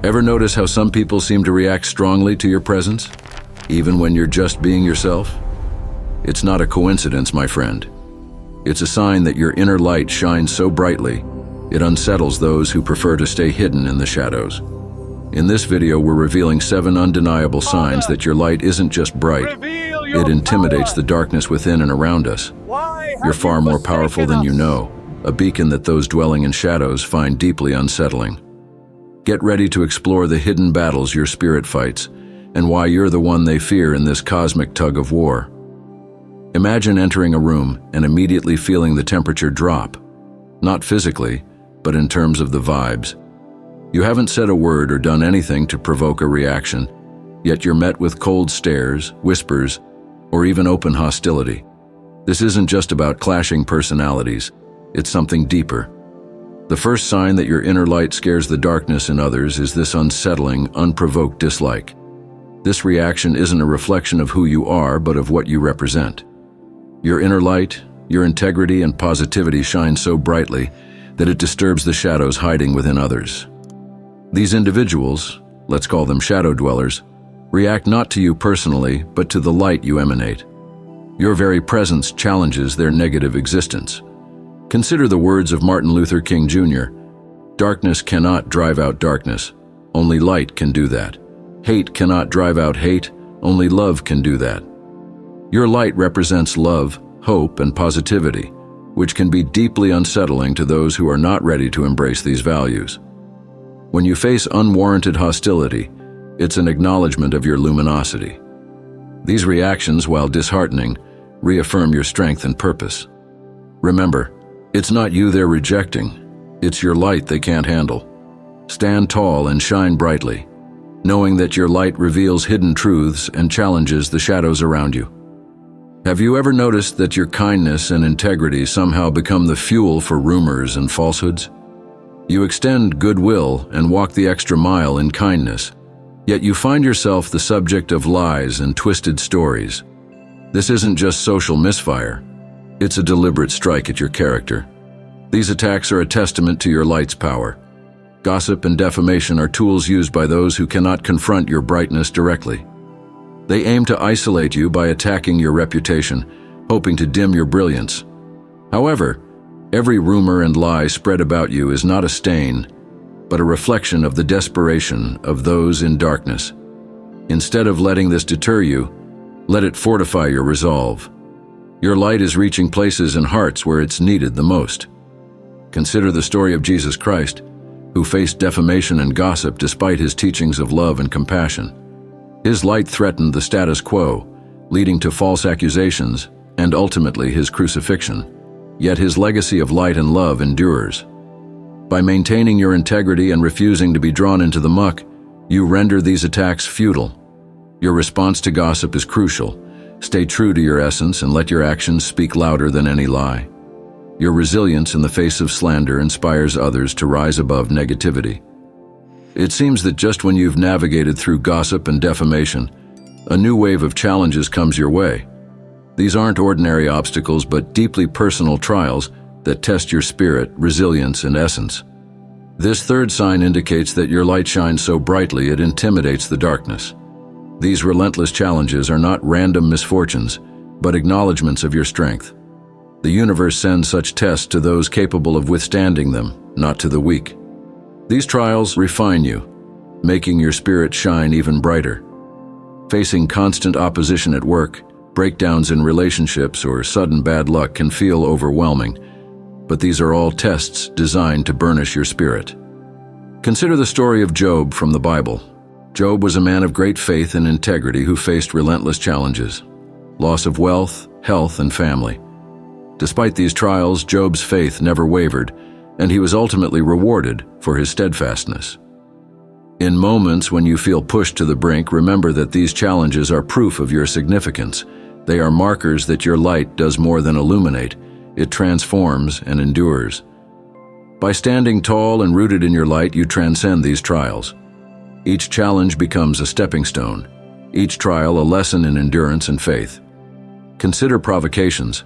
Ever notice how some people seem to react strongly to your presence, even when you're just being yourself? It's not a coincidence, my friend. It's a sign that your inner light shines so brightly, it unsettles those who prefer to stay hidden in the shadows. In this video, we're revealing 7 undeniable signs that your light isn't just bright, it intimidates the darkness within and around us. You're far more powerful than you know, a beacon that those dwelling in shadows find deeply unsettling. Get ready to explore the hidden battles your spirit fights, and why you're the one they fear in this cosmic tug of war. Imagine entering a room and immediately feeling the temperature drop, not physically, but in terms of the vibes. You haven't said a word or done anything to provoke a reaction, yet you're met with cold stares, whispers, or even open hostility. This isn't just about clashing personalities, it's something deeper. The first sign that your inner light scares the darkness in others is this unsettling, unprovoked dislike. This reaction isn't a reflection of who you are, but of what you represent. Your inner light, your integrity and positivity shine so brightly that it disturbs the shadows hiding within others. These individuals, let's call them shadow dwellers, react not to you personally, but to the light you emanate. Your very presence challenges their negative existence. Consider the words of Martin Luther King Jr. Darkness cannot drive out darkness. Only light can do that. Hate cannot drive out hate. Only love can do that. Your light represents love, hope, and positivity, which can be deeply unsettling to those who are not ready to embrace these values. When you face unwarranted hostility, it's an acknowledgement of your luminosity. These reactions, while disheartening, reaffirm your strength and purpose. Remember, it's not you they're rejecting, it's your light they can't handle. Stand tall and shine brightly, knowing that your light reveals hidden truths and challenges the shadows around you. Have you ever noticed that your kindness and integrity somehow become the fuel for rumors and falsehoods? You extend goodwill and walk the extra mile in kindness, yet you find yourself the subject of lies and twisted stories. This isn't just social misfire. It's a deliberate strike at your character. These attacks are a testament to your light's power. Gossip and defamation are tools used by those who cannot confront your brightness directly. They aim to isolate you by attacking your reputation, hoping to dim your brilliance. However, every rumor and lie spread about you is not a stain, but a reflection of the desperation of those in darkness. Instead of letting this deter you, let it fortify your resolve. Your light is reaching places and hearts where it's needed the most. Consider the story of Jesus Christ, who faced defamation and gossip despite his teachings of love and compassion. His light threatened the status quo, leading to false accusations and ultimately his crucifixion. Yet his legacy of light and love endures. By maintaining your integrity and refusing to be drawn into the muck, you render these attacks futile. Your response to gossip is crucial. Stay true to your essence and let your actions speak louder than any lie. Your resilience in the face of slander inspires others to rise above negativity. It seems that just when you've navigated through gossip and defamation, a new wave of challenges comes your way. These aren't ordinary obstacles, but deeply personal trials that test your spirit, resilience, and essence. This third sign indicates that your light shines so brightly it intimidates the darkness. These relentless challenges are not random misfortunes, but acknowledgments of your strength. The universe sends such tests to those capable of withstanding them, not to the weak. These trials refine you, making your spirit shine even brighter. Facing constant opposition at work, breakdowns in relationships, or sudden bad luck can feel overwhelming, but these are all tests designed to burnish your spirit. Consider the story of Job from the Bible. Job was a man of great faith and integrity who faced relentless challenges, loss of wealth, health, and family. Despite these trials, Job's faith never wavered, and he was ultimately rewarded for his steadfastness. In moments when you feel pushed to the brink, remember that these challenges are proof of your significance. They are markers that your light does more than illuminate, it transforms and endures. By standing tall and rooted in your light, you transcend these trials. Each challenge becomes a stepping stone, each trial a lesson in endurance and faith. Consider provocations,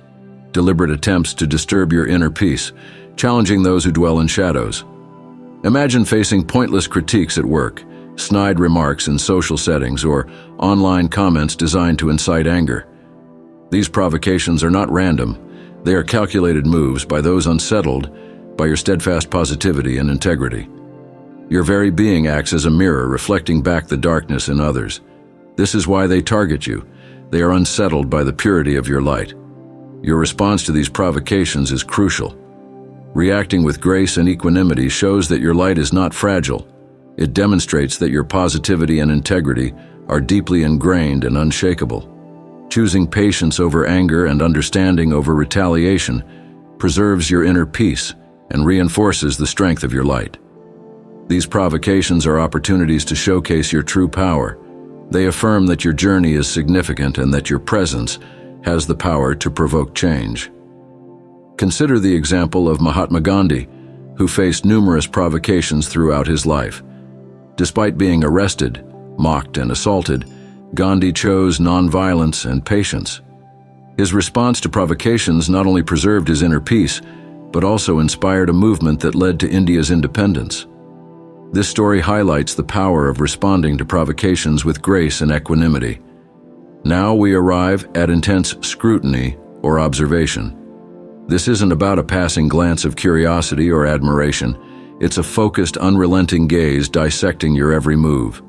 deliberate attempts to disturb your inner peace, challenging those who dwell in shadows. Imagine facing pointless critiques at work, snide remarks in social settings, or online comments designed to incite anger. These provocations are not random. They are calculated moves by those unsettled by your steadfast positivity and integrity. Your very being acts as a mirror, reflecting back the darkness in others. This is why they target you. They are unsettled by the purity of your light. Your response to these provocations is crucial. Reacting with grace and equanimity shows that your light is not fragile. It demonstrates that your positivity and integrity are deeply ingrained and unshakable. Choosing patience over anger and understanding over retaliation preserves your inner peace and reinforces the strength of your light. These provocations are opportunities to showcase your true power. They affirm that your journey is significant and that your presence has the power to provoke change. Consider the example of Mahatma Gandhi, who faced numerous provocations throughout his life. Despite being arrested, mocked, and assaulted, Gandhi chose nonviolence and patience. His response to provocations not only preserved his inner peace, but also inspired a movement that led to India's independence. This story highlights the power of responding to provocations with grace and equanimity. Now we arrive at intense scrutiny or observation. This isn't about a passing glance of curiosity or admiration. It's a focused, unrelenting gaze dissecting your every move.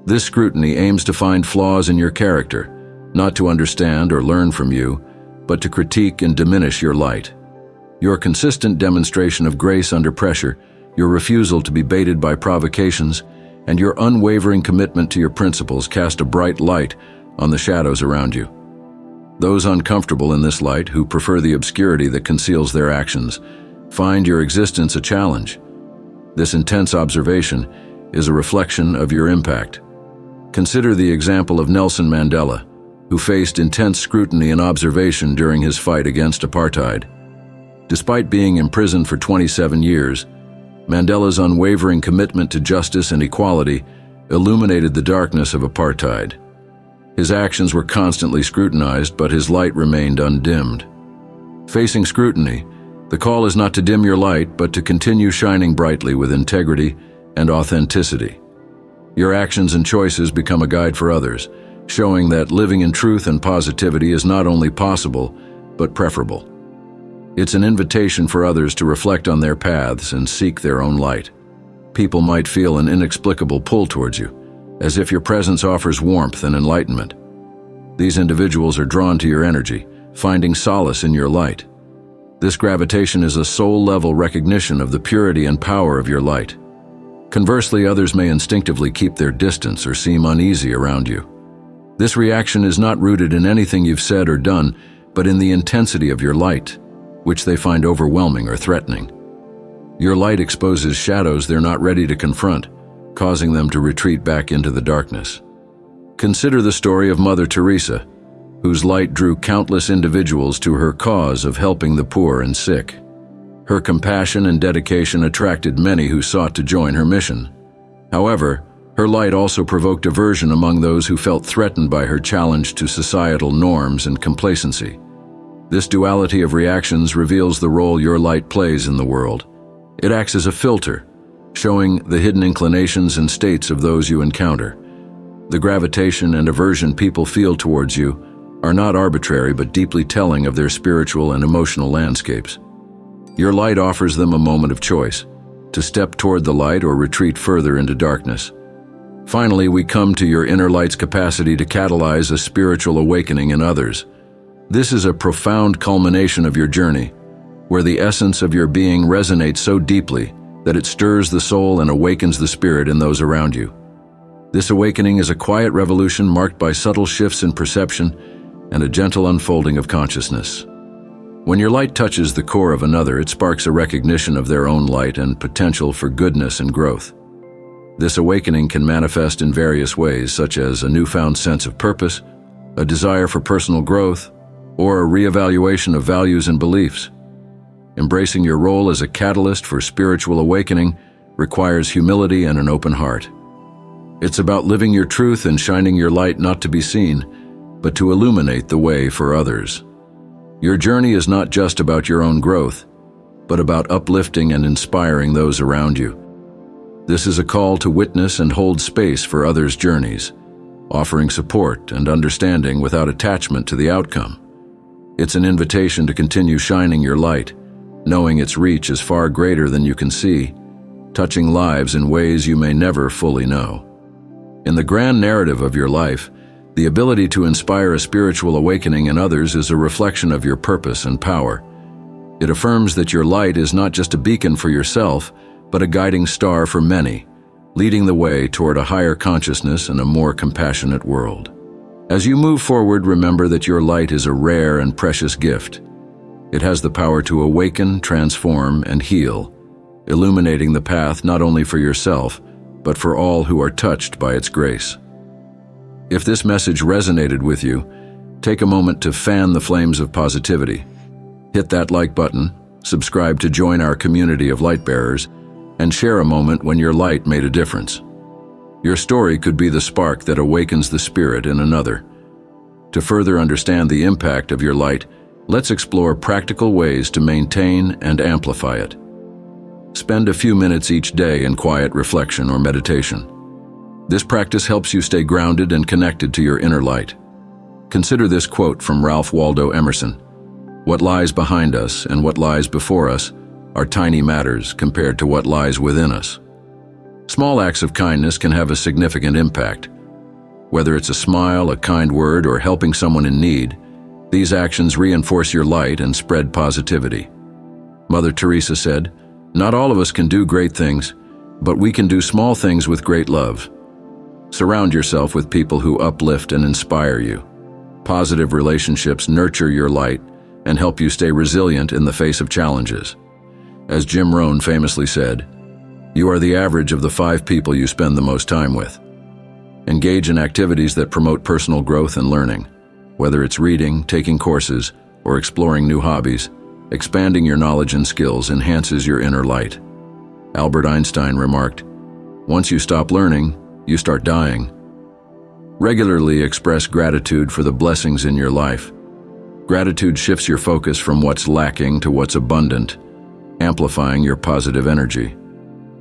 This scrutiny aims to find flaws in your character, not to understand or learn from you, but to critique and diminish your light. Your consistent demonstration of grace under pressure, your refusal to be baited by provocations, and your unwavering commitment to your principles cast a bright light on the shadows around you. Those uncomfortable in this light, who prefer the obscurity that conceals their actions, find your existence a challenge. This intense observation is a reflection of your impact. Consider the example of Nelson Mandela, who faced intense scrutiny and observation during his fight against apartheid. Despite being imprisoned for 27 years, Mandela's unwavering commitment to justice and equality illuminated the darkness of apartheid. His actions were constantly scrutinized, but his light remained undimmed. Facing scrutiny, the call is not to dim your light, but to continue shining brightly with integrity and authenticity. Your actions and choices become a guide for others, showing that living in truth and positivity is not only possible, but preferable. It's an invitation for others to reflect on their paths and seek their own light. People might feel an inexplicable pull towards you, as if your presence offers warmth and enlightenment. These individuals are drawn to your energy, finding solace in your light. This gravitation is a soul-level recognition of the purity and power of your light. Conversely, others may instinctively keep their distance or seem uneasy around you. This reaction is not rooted in anything you've said or done, but in the intensity of your light, which they find overwhelming or threatening. Your light exposes shadows they're not ready to confront, causing them to retreat back into the darkness. Consider the story of Mother Teresa, whose light drew countless individuals to her cause of helping the poor and sick. Her compassion and dedication attracted many who sought to join her mission. However, her light also provoked aversion among those who felt threatened by her challenge to societal norms and complacency. This duality of reactions reveals the role your light plays in the world. It acts as a filter, showing the hidden inclinations and states of those you encounter. The gravitation and aversion people feel towards you are not arbitrary but deeply telling of their spiritual and emotional landscapes. Your light offers them a moment of choice, to step toward the light or retreat further into darkness. Finally, we come to your inner light's capacity to catalyze a spiritual awakening in others. This is a profound culmination of your journey, where the essence of your being resonates so deeply that it stirs the soul and awakens the spirit in those around you. This awakening is a quiet revolution marked by subtle shifts in perception and a gentle unfolding of consciousness. When your light touches the core of another, it sparks a recognition of their own light and potential for goodness and growth. This awakening can manifest in various ways, such as a newfound sense of purpose, a desire for personal growth, or a reevaluation of values and beliefs. Embracing your role as a catalyst for spiritual awakening requires humility and an open heart. It's about living your truth and shining your light not to be seen, but to illuminate the way for others. Your journey is not just about your own growth, but about uplifting and inspiring those around you. This is a call to witness and hold space for others' journeys, offering support and understanding without attachment to the outcome. It's an invitation to continue shining your light, knowing its reach is far greater than you can see, touching lives in ways you may never fully know. In the grand narrative of your life, the ability to inspire a spiritual awakening in others is a reflection of your purpose and power. It affirms that your light is not just a beacon for yourself, but a guiding star for many, leading the way toward a higher consciousness and a more compassionate world. As you move forward, remember that your light is a rare and precious gift. It has the power to awaken, transform, and heal, illuminating the path not only for yourself, but for all who are touched by its grace. If this message resonated with you, take a moment to fan the flames of positivity. Hit that like button, subscribe to join our community of light bearers, and share a moment when your light made a difference. Your story could be the spark that awakens the spirit in another. To further understand the impact of your light, let's explore practical ways to maintain and amplify it. Spend a few minutes each day in quiet reflection or meditation. This practice helps you stay grounded and connected to your inner light. Consider this quote from Ralph Waldo Emerson: "What lies behind us and what lies before us are tiny matters compared to what lies within us." Small acts of kindness can have a significant impact. Whether it's a smile, a kind word, or helping someone in need, these actions reinforce your light and spread positivity. Mother Teresa said, "Not all of us can do great things, but we can do small things with great love." Surround yourself with people who uplift and inspire you. Positive relationships nurture your light and help you stay resilient in the face of challenges. As Jim Rohn famously said, "You are the average of the 5 people you spend the most time with." Engage in activities that promote personal growth and learning. Whether it's reading, taking courses, or exploring new hobbies, expanding your knowledge and skills enhances your inner light. Albert Einstein remarked, "Once you stop learning, you start dying." Regularly express gratitude for the blessings in your life. Gratitude shifts your focus from what's lacking to what's abundant, amplifying your positive energy.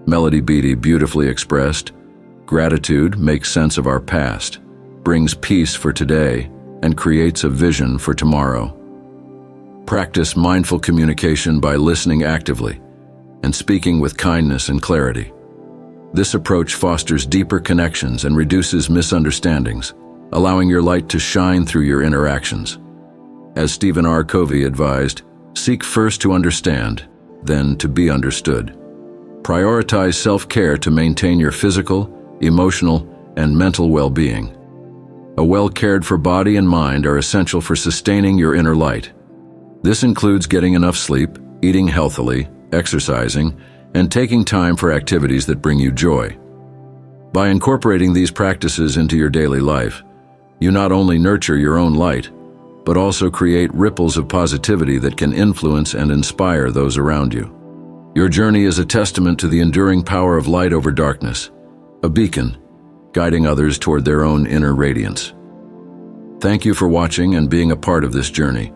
Melody Beattie beautifully expressed, "Gratitude makes sense of our past, brings peace for today, and creates a vision for tomorrow." Practice mindful communication by listening actively and speaking with kindness and clarity. This approach fosters deeper connections and reduces misunderstandings, allowing your light to shine through your interactions. As Stephen R. Covey advised, seek first to understand, then to be understood. Prioritize self-care to maintain your physical, emotional, and mental well-being. A well-cared-for body and mind are essential for sustaining your inner light. This includes getting enough sleep, eating healthily, exercising, and taking time for activities that bring you joy. By incorporating these practices into your daily life, you not only nurture your own light, but also create ripples of positivity that can influence and inspire those around you. Your journey is a testament to the enduring power of light over darkness, a beacon, guiding others toward their own inner radiance. Thank you for watching and being a part of this journey.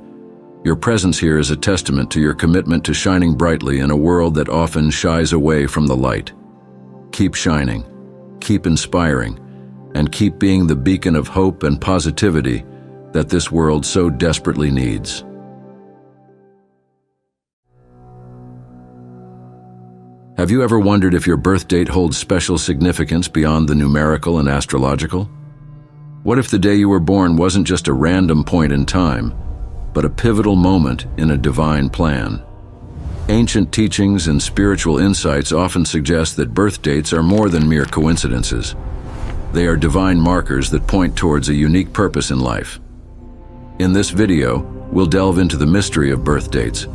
Your presence here is a testament to your commitment to shining brightly in a world that often shies away from the light. Keep shining, keep inspiring, and keep being the beacon of hope and positivity that this world so desperately needs. Have you ever wondered if your birth date holds special significance beyond the numerical and astrological? What if the day you were born wasn't just a random point in time, but a pivotal moment in a divine plan? Ancient teachings and spiritual insights often suggest that birth dates are more than mere coincidences. They are divine markers that point towards a unique purpose in life. In this video, we'll delve into the mystery of birth dates,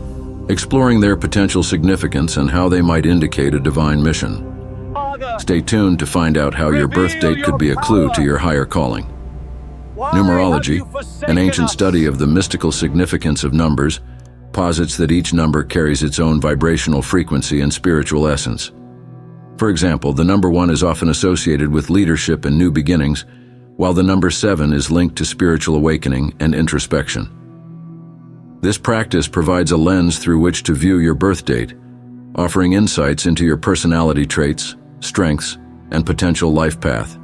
exploring their potential significance and how they might indicate a divine mission. Stay tuned to find out how your birth date could be a clue to your higher calling. Numerology, an ancient study of the mystical significance of numbers, posits that each number carries its own vibrational frequency and spiritual essence. For example, the number 1 is often associated with leadership and new beginnings, while the number 7 is linked to spiritual awakening and introspection. This practice provides a lens through which to view your birth date, offering insights into your personality traits, strengths, and potential life path.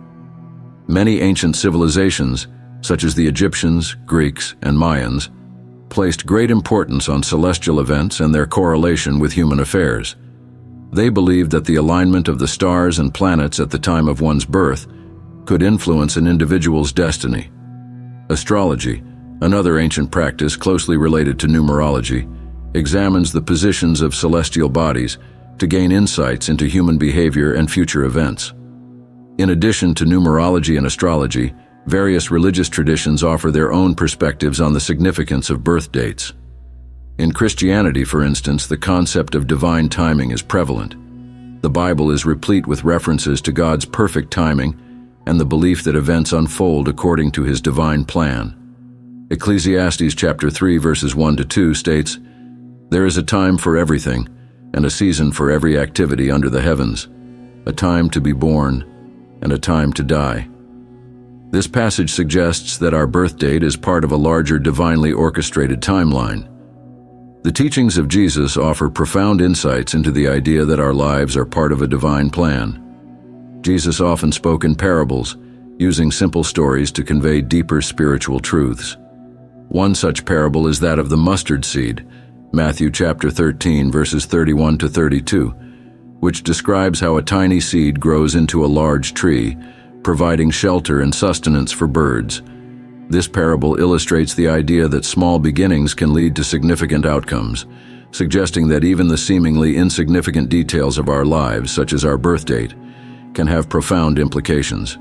Many ancient civilizations, such as the Egyptians, Greeks, and Mayans, placed great importance on celestial events and their correlation with human affairs. They believed that the alignment of the stars and planets at the time of one's birth could influence an individual's destiny. Astrology, another ancient practice closely related to numerology, examines the positions of celestial bodies to gain insights into human behavior and future events. In addition to numerology and astrology, various religious traditions offer their own perspectives on the significance of birth dates. In Christianity, for instance, the concept of divine timing is prevalent. The Bible is replete with references to God's perfect timing and the belief that events unfold according to His divine plan. Ecclesiastes chapter 3 verses 1-2 states, "There is a time for everything, and a season for every activity under the heavens, a time to be born, and a time to die." This passage suggests that our birth date is part of a larger divinely orchestrated timeline. The teachings of Jesus offer profound insights into the idea that our lives are part of a divine plan. Jesus often spoke in parables, using simple stories to convey deeper spiritual truths. One such parable is that of the mustard seed, Matthew chapter 13 verses 31-32, which describes how a tiny seed grows into a large tree, providing shelter and sustenance for birds. This parable illustrates the idea that small beginnings can lead to significant outcomes, suggesting that even the seemingly insignificant details of our lives, such as our birth date, can have profound implications.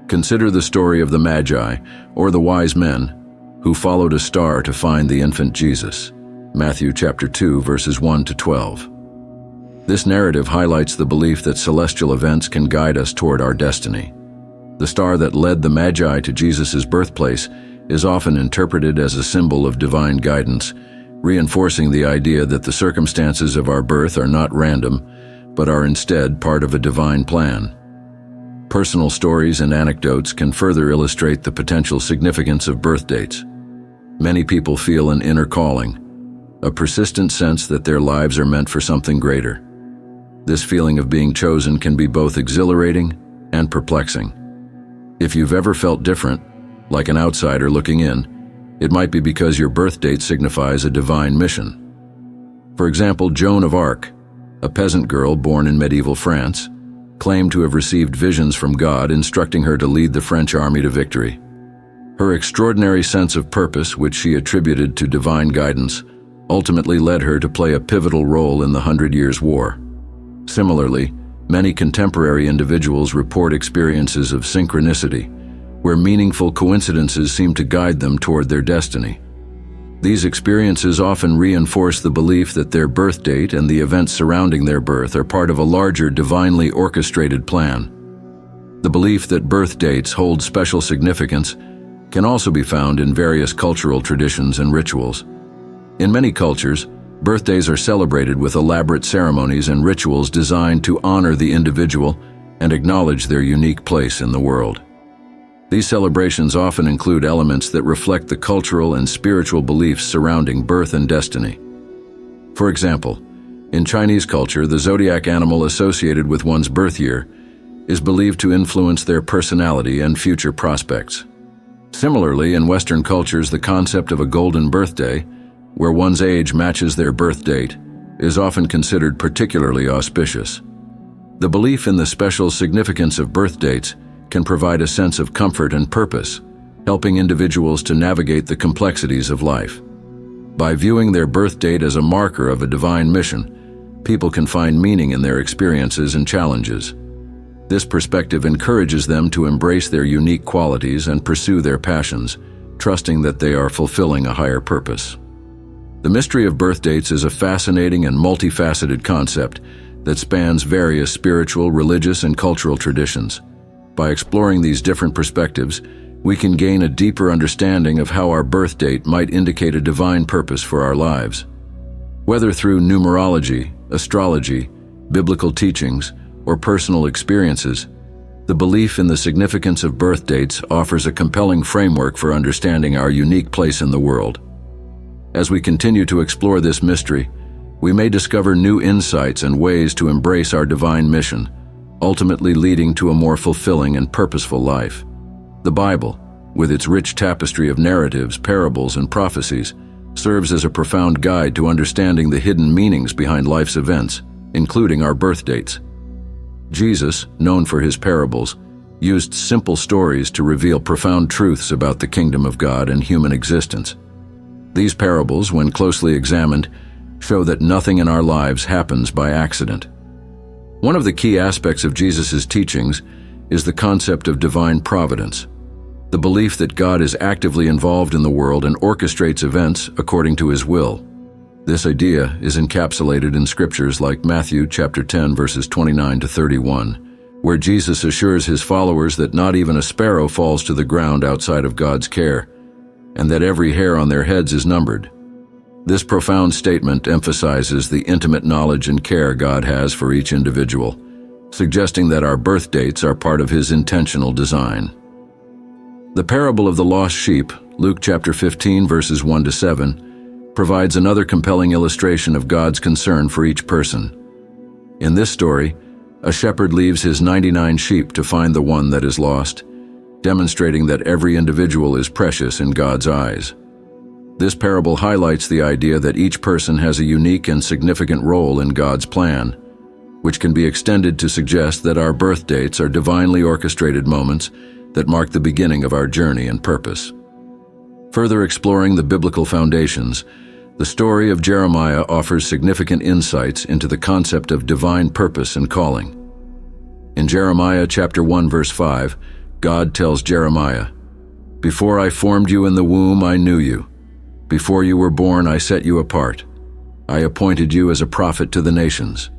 Consider the story of the Magi, or the wise men, who followed a star to find the infant Jesus, Matthew chapter 2 verses 1-12. This narrative highlights the belief that celestial events can guide us toward our destiny. The star that led the Magi to Jesus' birthplace is often interpreted as a symbol of divine guidance, reinforcing the idea that the circumstances of our birth are not random, but are instead part of a divine plan. Personal stories and anecdotes can further illustrate the potential significance of birth dates. Many people feel an inner calling, a persistent sense that their lives are meant for something greater. This feeling of being chosen can be both exhilarating and perplexing. If you've ever felt different, like an outsider looking in, it might be because your birth date signifies a divine mission. For example, Joan of Arc, a peasant girl born in medieval France, claimed to have received visions from God instructing her to lead the French army to victory. Her extraordinary sense of purpose, which she attributed to divine guidance, ultimately led her to play a pivotal role in the 100 Years' War. Similarly, many contemporary individuals report experiences of synchronicity, where meaningful coincidences seem to guide them toward their destiny. These experiences often reinforce the belief that their birth date and the events surrounding their birth are part of a larger divinely orchestrated plan. The belief that birth dates hold special significance can also be found in various cultural traditions and rituals. In many cultures, birthdays are celebrated with elaborate ceremonies and rituals designed to honor the individual and acknowledge their unique place in the world. These celebrations often include elements that reflect the cultural and spiritual beliefs surrounding birth and destiny. For example, in Chinese culture, the zodiac animal associated with one's birth year is believed to influence their personality and future prospects. Similarly, in Western cultures, the concept of a golden birthday, where one's age matches their birth date, is often considered particularly auspicious. The belief in the special significance of birth dates can provide a sense of comfort and purpose, helping individuals to navigate the complexities of life. By viewing their birth date as a marker of a divine mission, people can find meaning in their experiences and challenges. This perspective encourages them to embrace their unique qualities and pursue their passions, trusting that they are fulfilling a higher purpose. The mystery of birth dates is a fascinating and multifaceted concept that spans various spiritual, religious, and cultural traditions. By exploring these different perspectives, we can gain a deeper understanding of how our birth date might indicate a divine purpose for our lives. Whether through numerology, astrology, biblical teachings, or personal experiences, the belief in the significance of birth dates offers a compelling framework for understanding our unique place in the world. As we continue to explore this mystery, we may discover new insights and ways to embrace our divine mission, ultimately leading to a more fulfilling and purposeful life. The Bible, with its rich tapestry of narratives, parables, and prophecies, serves as a profound guide to understanding the hidden meanings behind life's events, including our birth dates. Jesus, known for his parables, used simple stories to reveal profound truths about the kingdom of God and human existence. These parables, when closely examined, show that nothing in our lives happens by accident. One of the key aspects of Jesus' teachings is the concept of divine providence, the belief that God is actively involved in the world and orchestrates events according to his will. This idea is encapsulated in scriptures like Matthew chapter 10 verses 29 to 31, where Jesus assures his followers that not even a sparrow falls to the ground outside of God's care, and that every hair on their heads is numbered. This profound statement emphasizes the intimate knowledge and care God has for each individual, suggesting that our birth dates are part of his intentional design. The parable of the lost sheep, Luke chapter 15 verses 1 to 7, provides another compelling illustration of God's concern for each person. In this story, a shepherd leaves his 99 sheep to find the one that is lost, demonstrating that every individual is precious in God's eyes. This parable highlights the idea that each person has a unique and significant role in God's plan, which can be extended to suggest that our birth dates are divinely orchestrated moments that mark the beginning of our journey and purpose. Further exploring the biblical foundations, the story of Jeremiah offers significant insights into the concept of divine purpose and calling. In Jeremiah chapter 1 verse 5, God tells Jeremiah, "Before I formed you in the womb, I knew you. Before you were born, I set you apart. I appointed you as a prophet to the nations."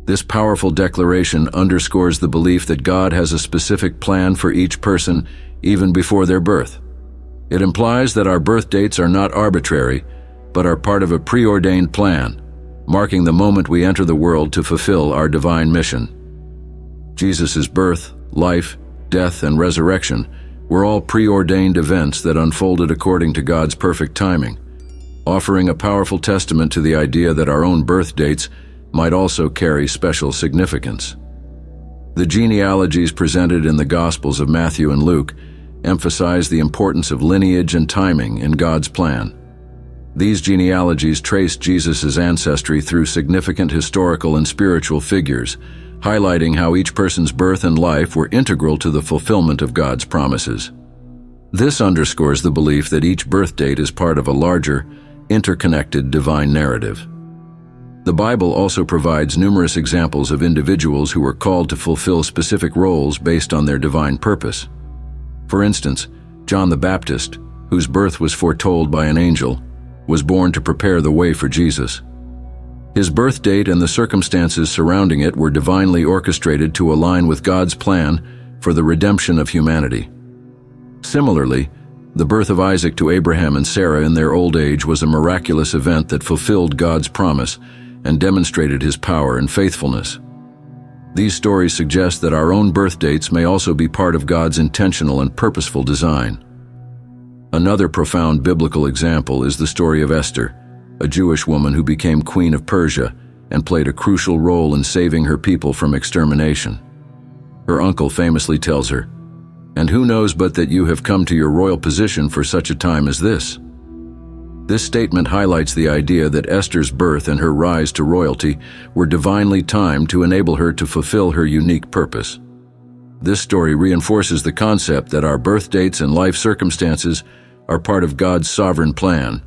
This powerful declaration underscores the belief that God has a specific plan for each person even before their birth. It implies that our birth dates are not arbitrary, but are part of a preordained plan, marking the moment we enter the world to fulfill our divine mission. Jesus' birth, life, death, and resurrection were all preordained events that unfolded according to God's perfect timing, offering a powerful testament to the idea that our own birth dates might also carry special significance. The genealogies presented in the Gospels of Matthew and Luke emphasize the importance of lineage and timing in God's plan. These genealogies trace Jesus' ancestry through significant historical and spiritual figures, highlighting how each person's birth and life were integral to the fulfillment of God's promises. This underscores the belief that each birth date is part of a larger, interconnected divine narrative. The Bible also provides numerous examples of individuals who were called to fulfill specific roles based on their divine purpose. For instance, John the Baptist, whose birth was foretold by an angel, was born to prepare the way for Jesus. His birth date and the circumstances surrounding it were divinely orchestrated to align with God's plan for the redemption of humanity. Similarly, the birth of Isaac to Abraham and Sarah in their old age was a miraculous event that fulfilled God's promise and demonstrated his power and faithfulness. These stories suggest that our own birth dates may also be part of God's intentional and purposeful design. Another profound biblical example is the story of Esther, a Jewish woman who became queen of Persia and played a crucial role in saving her people from extermination. Her uncle famously tells her, "And who knows but that you have come to your royal position for such a time as this?" This statement highlights the idea that Esther's birth and her rise to royalty were divinely timed to enable her to fulfill her unique purpose. This story reinforces the concept that our birth dates and life circumstances are part of God's sovereign plan.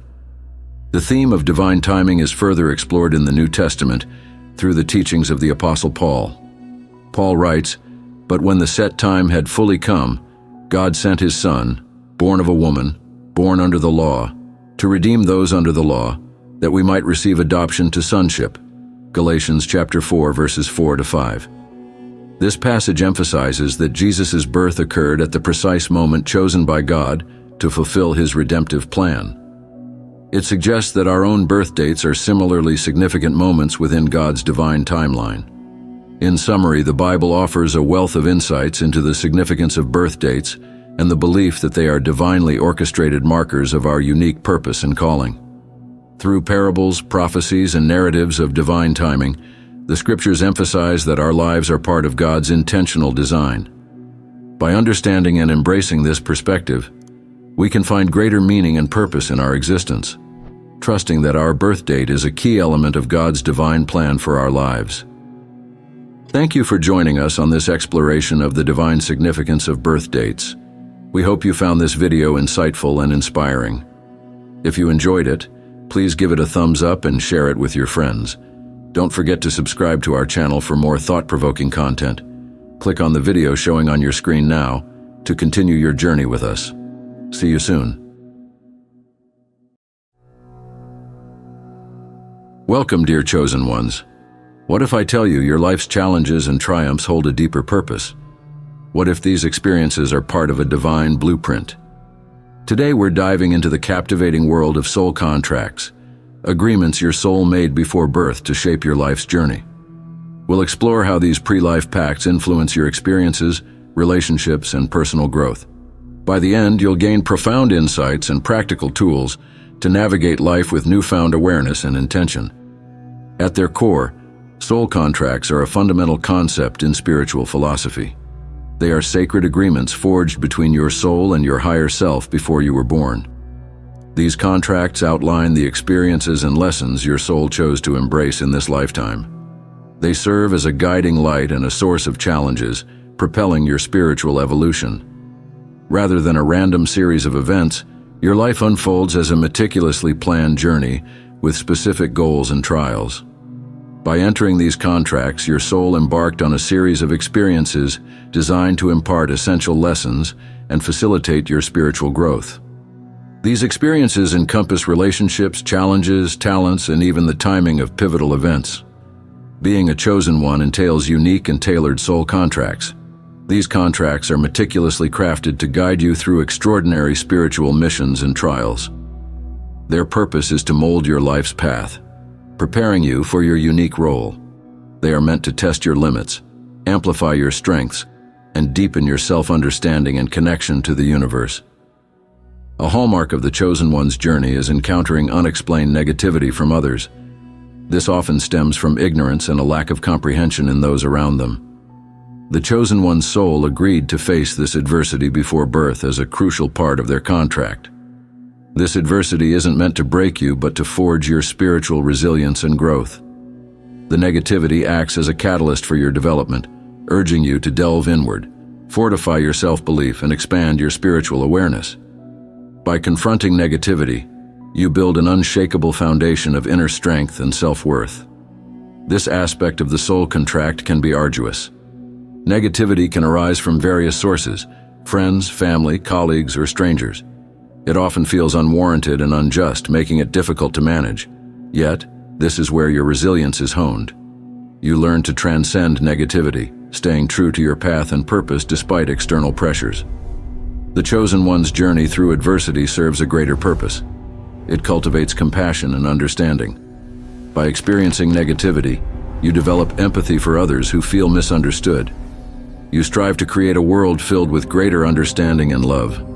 The theme of divine timing is further explored in the New Testament through the teachings of the Apostle Paul. Paul writes, "But when the set time had fully come, God sent his Son, born of a woman, born under the law, to redeem those under the law, that we might receive adoption to sonship." Galatians chapter 4, verses 4 to 5. This passage emphasizes that Jesus' birth occurred at the precise moment chosen by God to fulfill his redemptive plan. It suggests that our own birth dates are similarly significant moments within God's divine timeline. In summary, the Bible offers a wealth of insights into the significance of birth dates and the belief that they are divinely orchestrated markers of our unique purpose and calling. Through parables, prophecies, and narratives of divine timing, The scriptures emphasize that our lives are part of God's intentional design. By understanding and embracing this perspective, we can find greater meaning and purpose in our existence, trusting that our birth date is a key element of God's divine plan for our lives. Thank you for joining us on this exploration of the divine significance of birth dates. We hope you found this video insightful and inspiring. If you enjoyed it, please give it a thumbs up and share it with your friends. Don't forget to subscribe to our channel for more thought-provoking content. Click on the video showing on your screen now to continue your journey with us. See you soon. Welcome, dear chosen ones. What if I tell you your life's challenges and triumphs hold a deeper purpose? What if these experiences are part of a divine blueprint? Today we're diving into the captivating world of soul contracts, agreements your soul made before birth to shape your life's journey. We'll explore how these pre-life pacts influence your experiences, relationships, and personal growth. By the end, you'll gain profound insights and practical tools to navigate life with newfound awareness and intention. At their core, soul contracts are a fundamental concept in spiritual philosophy. They are sacred agreements forged between your soul and your higher self before you were born. These contracts outline the experiences and lessons your soul chose to embrace in this lifetime. They serve as a guiding light and a source of challenges, propelling your spiritual evolution. Rather than a random series of events, your life unfolds as a meticulously planned journey with specific goals and trials. By entering these contracts, your soul embarked on a series of experiences designed to impart essential lessons and facilitate your spiritual growth. These experiences encompass relationships, challenges, talents, and even the timing of pivotal events. Being a chosen one entails unique and tailored soul contracts. These contracts are meticulously crafted to guide you through extraordinary spiritual missions and trials. Their purpose is to mold your life's path, preparing you for your unique role. They are meant to test your limits, amplify your strengths, and deepen your self-understanding and connection to the universe. A hallmark of the chosen one's journey is encountering unexplained negativity from others. This often stems from ignorance and a lack of comprehension in those around them. The chosen one's soul agreed to face this adversity before birth as a crucial part of their contract. This adversity isn't meant to break you, but to forge your spiritual resilience and growth. The negativity acts as a catalyst for your development, urging you to delve inward, fortify your self-belief, and expand your spiritual awareness. By confronting negativity, you build an unshakable foundation of inner strength and self-worth. This aspect of the soul contract can be arduous. Negativity can arise from various sources: friends, family, colleagues, or strangers. It often feels unwarranted and unjust, making it difficult to manage. Yet, this is where your resilience is honed. You learn to transcend negativity, staying true to your path and purpose despite external pressures. The chosen one's journey through adversity serves a greater purpose. It cultivates compassion and understanding. By experiencing negativity, you develop empathy for others who feel misunderstood. You strive to create a world filled with greater understanding and love.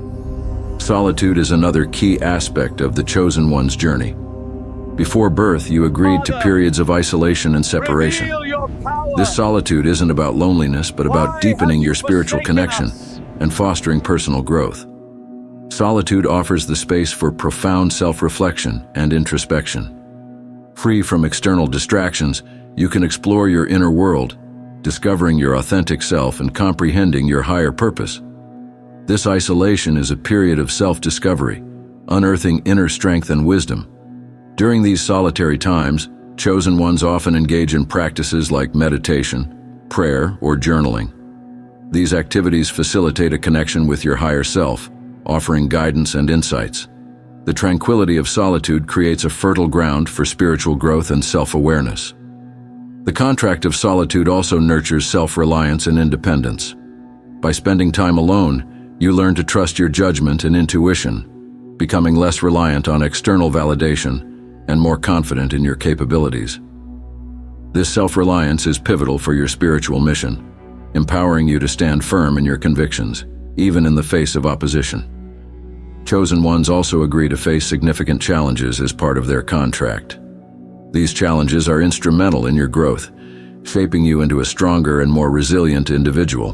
Solitude is another key aspect of the chosen one's journey. Before birth, you agreed to periods of isolation and separation. This solitude isn't about loneliness, but about deepening your spiritual connection and fostering personal growth. Solitude offers the space for profound self-reflection and introspection. Free from external distractions, you can explore your inner world, discovering your authentic self and comprehending your higher purpose. This isolation is a period of self-discovery, unearthing inner strength and wisdom. During these solitary times, chosen ones often engage in practices like meditation, prayer, or journaling. These activities facilitate a connection with your higher self, offering guidance and insights. The tranquility of solitude creates a fertile ground for spiritual growth and self-awareness. The contract of solitude also nurtures self-reliance and independence. By spending time alone, you learn to trust your judgment and intuition, becoming less reliant on external validation and more confident in your capabilities. This self-reliance is pivotal for your spiritual mission, empowering you to stand firm in your convictions, even in the face of opposition. Chosen ones also agree to face significant challenges as part of their contract. These challenges are instrumental in your growth, shaping you into a stronger and more resilient individual.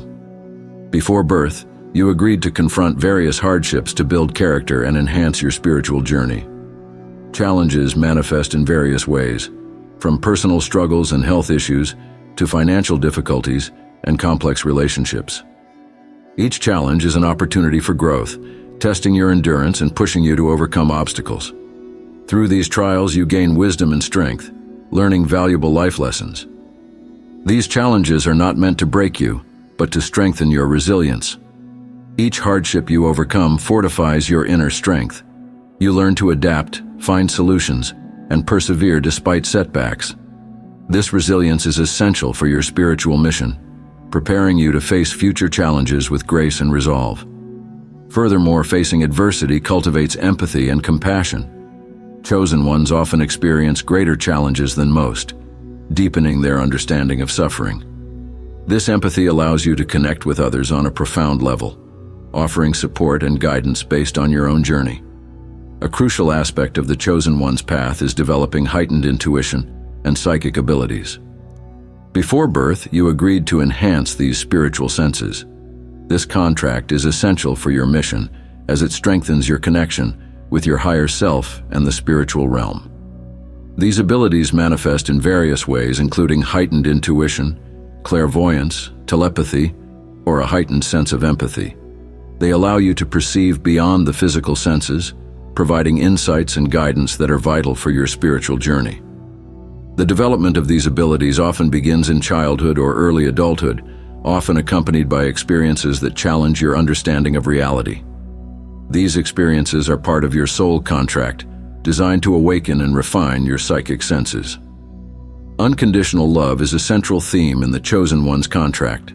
Before birth, you agreed to confront various hardships to build character and enhance your spiritual journey. Challenges manifest in various ways, from personal struggles and health issues to financial difficulties and complex relationships. Each challenge is an opportunity for growth, testing your endurance and pushing you to overcome obstacles. Through these trials, you gain wisdom and strength, learning valuable life lessons. These challenges are not meant to break you, but to strengthen your resilience. Each hardship you overcome fortifies your inner strength. You learn to adapt, find solutions, and persevere despite setbacks. This resilience is essential for your spiritual mission, preparing you to face future challenges with grace and resolve. Furthermore, facing adversity cultivates empathy and compassion. Chosen ones often experience greater challenges than most, deepening their understanding of suffering. This empathy allows you to connect with others on a profound level, offering support and guidance based on your own journey. A crucial aspect of the chosen one's path is developing heightened intuition and psychic abilities. Before birth, you agreed to enhance these spiritual senses. This contract is essential for your mission, as it strengthens your connection with your higher self and the spiritual realm. These abilities manifest in various ways, including heightened intuition, clairvoyance, telepathy, or a heightened sense of empathy. They allow you to perceive beyond the physical senses, providing insights and guidance that are vital for your spiritual journey. The development of these abilities often begins in childhood or early adulthood, often accompanied by experiences that challenge your understanding of reality. These experiences are part of your soul contract, designed to awaken and refine your psychic senses. Unconditional love is a central theme in the chosen one's contract.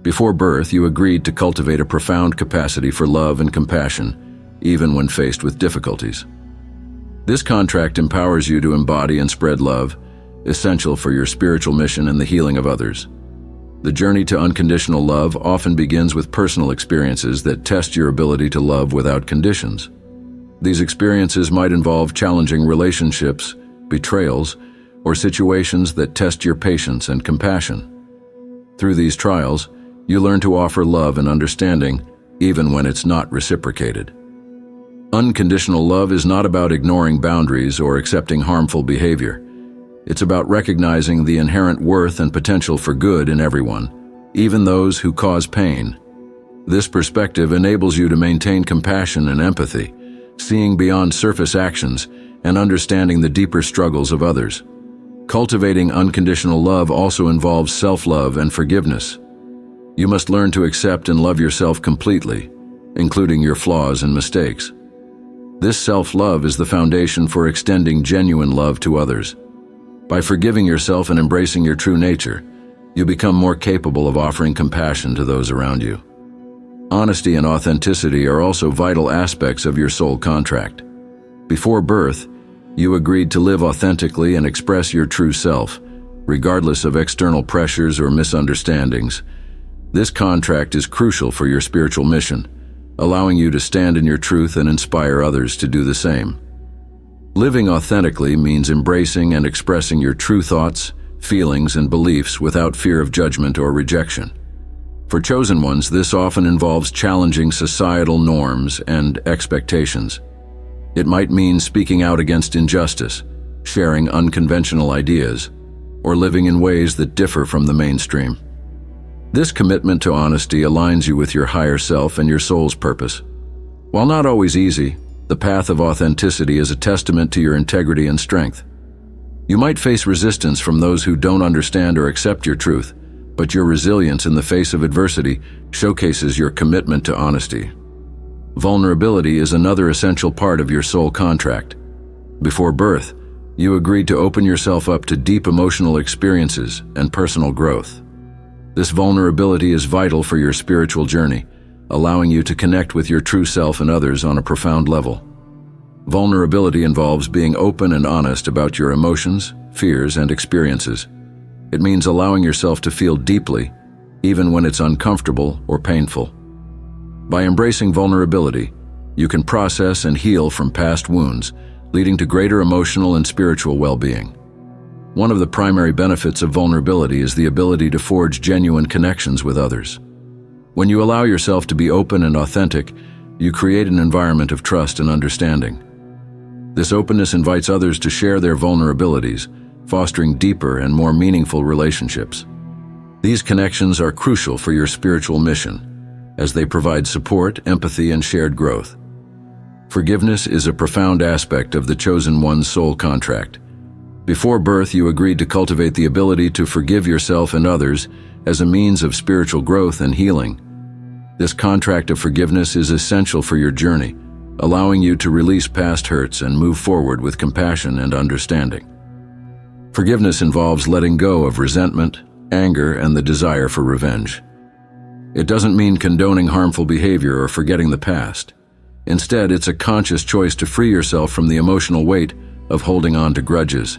Before birth, you agreed to cultivate a profound capacity for love and compassion, even when faced with difficulties. This contract empowers you to embody and spread love, essential for your spiritual mission and the healing of others. The journey to unconditional love often begins with personal experiences that test your ability to love without conditions. These experiences might involve challenging relationships, betrayals, or situations that test your patience and compassion. Through these trials, you learn to offer love and understanding, even when it's not reciprocated. Unconditional love is not about ignoring boundaries or accepting harmful behavior. It's about recognizing the inherent worth and potential for good in everyone, even those who cause pain. This perspective enables you to maintain compassion and empathy, seeing beyond surface actions and understanding the deeper struggles of others. Cultivating unconditional love also involves self-love and forgiveness. You must learn to accept and love yourself completely, including your flaws and mistakes. This self-love is the foundation for extending genuine love to others. By forgiving yourself and embracing your true nature, you become more capable of offering compassion to those around you. Honesty and authenticity are also vital aspects of your soul contract. Before birth, you agreed to live authentically and express your true self, regardless of external pressures or misunderstandings. This contract is crucial for your spiritual mission, allowing you to stand in your truth and inspire others to do the same. Living authentically means embracing and expressing your true thoughts, feelings, and beliefs without fear of judgment or rejection. For chosen ones, this often involves challenging societal norms and expectations. It might mean speaking out against injustice, sharing unconventional ideas, or living in ways that differ from the mainstream. This commitment to honesty aligns you with your higher self and your soul's purpose. While not always easy, the path of authenticity is a testament to your integrity and strength. You might face resistance from those who don't understand or accept your truth, but your resilience in the face of adversity showcases your commitment to honesty. Vulnerability is another essential part of your soul contract. Before birth, you agreed to open yourself up to deep emotional experiences and personal growth. This vulnerability is vital for your spiritual journey, allowing you to connect with your true self and others on a profound level. Vulnerability involves being open and honest about your emotions, fears, and experiences. It means allowing yourself to feel deeply, even when it's uncomfortable or painful. By embracing vulnerability, you can process and heal from past wounds, leading to greater emotional and spiritual well-being. One of the primary benefits of vulnerability is the ability to forge genuine connections with others. When you allow yourself to be open and authentic, you create an environment of trust and understanding. This openness invites others to share their vulnerabilities, fostering deeper and more meaningful relationships. These connections are crucial for your spiritual mission, as they provide support, empathy, and shared growth. Forgiveness is a profound aspect of the Chosen One's soul contract. Before birth, you agreed to cultivate the ability to forgive yourself and others as a means of spiritual growth and healing. This contract of forgiveness is essential for your journey, allowing you to release past hurts and move forward with compassion and understanding. Forgiveness involves letting go of resentment, anger, and the desire for revenge. It doesn't mean condoning harmful behavior or forgetting the past. Instead, it's a conscious choice to free yourself from the emotional weight of holding on to grudges.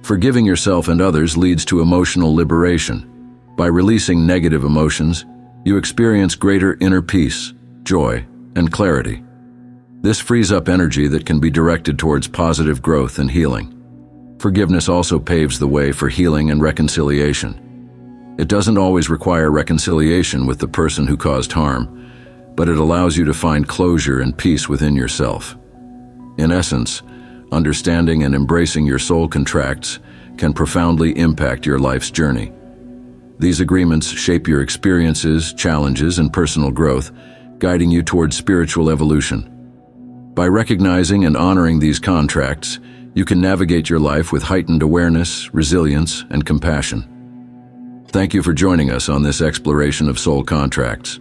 Forgiving yourself and others leads to emotional liberation. By releasing negative emotions, you experience greater inner peace, joy, and clarity. This frees up energy that can be directed towards positive growth and healing. Forgiveness also paves the way for healing and reconciliation. It doesn't always require reconciliation with the person who caused harm, but it allows you to find closure and peace within yourself. In essence, understanding and embracing your soul contracts can profoundly impact your life's journey. These agreements shape your experiences, challenges, and personal growth, guiding you towards spiritual evolution. By recognizing and honoring these contracts, you can navigate your life with heightened awareness, resilience, and compassion. Thank you for joining us on this exploration of soul contracts.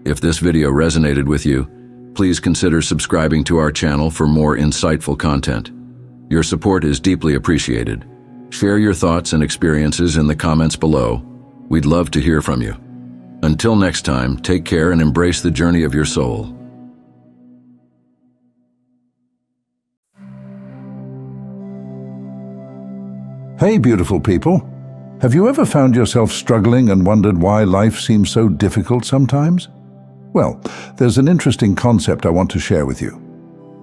If this video resonated with you, please consider subscribing to our channel for more insightful content. Your support is deeply appreciated. Share your thoughts and experiences in the comments below. We'd love to hear from you. Until next time, take care and embrace the journey of your soul. Hey, beautiful people. Have you ever found yourself struggling and wondered why life seems so difficult sometimes? Well, there's an interesting concept I want to share with you.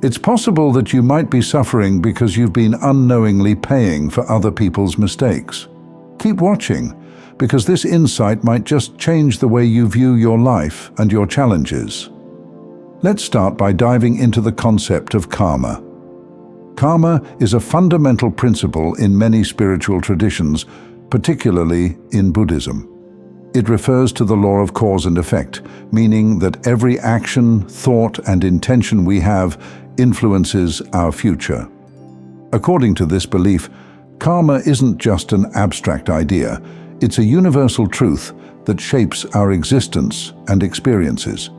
It's possible that you might be suffering because you've been unknowingly paying for other people's mistakes. Keep watching, because this insight might just change the way you view your life and your challenges. Let's start by diving into the concept of karma. Karma is a fundamental principle in many spiritual traditions, particularly in Buddhism. It refers to the law of cause and effect, meaning that every action, thought, and intention we have influences our future. According to this belief, karma isn't just an abstract idea, it's a universal truth that shapes our existence and experiences.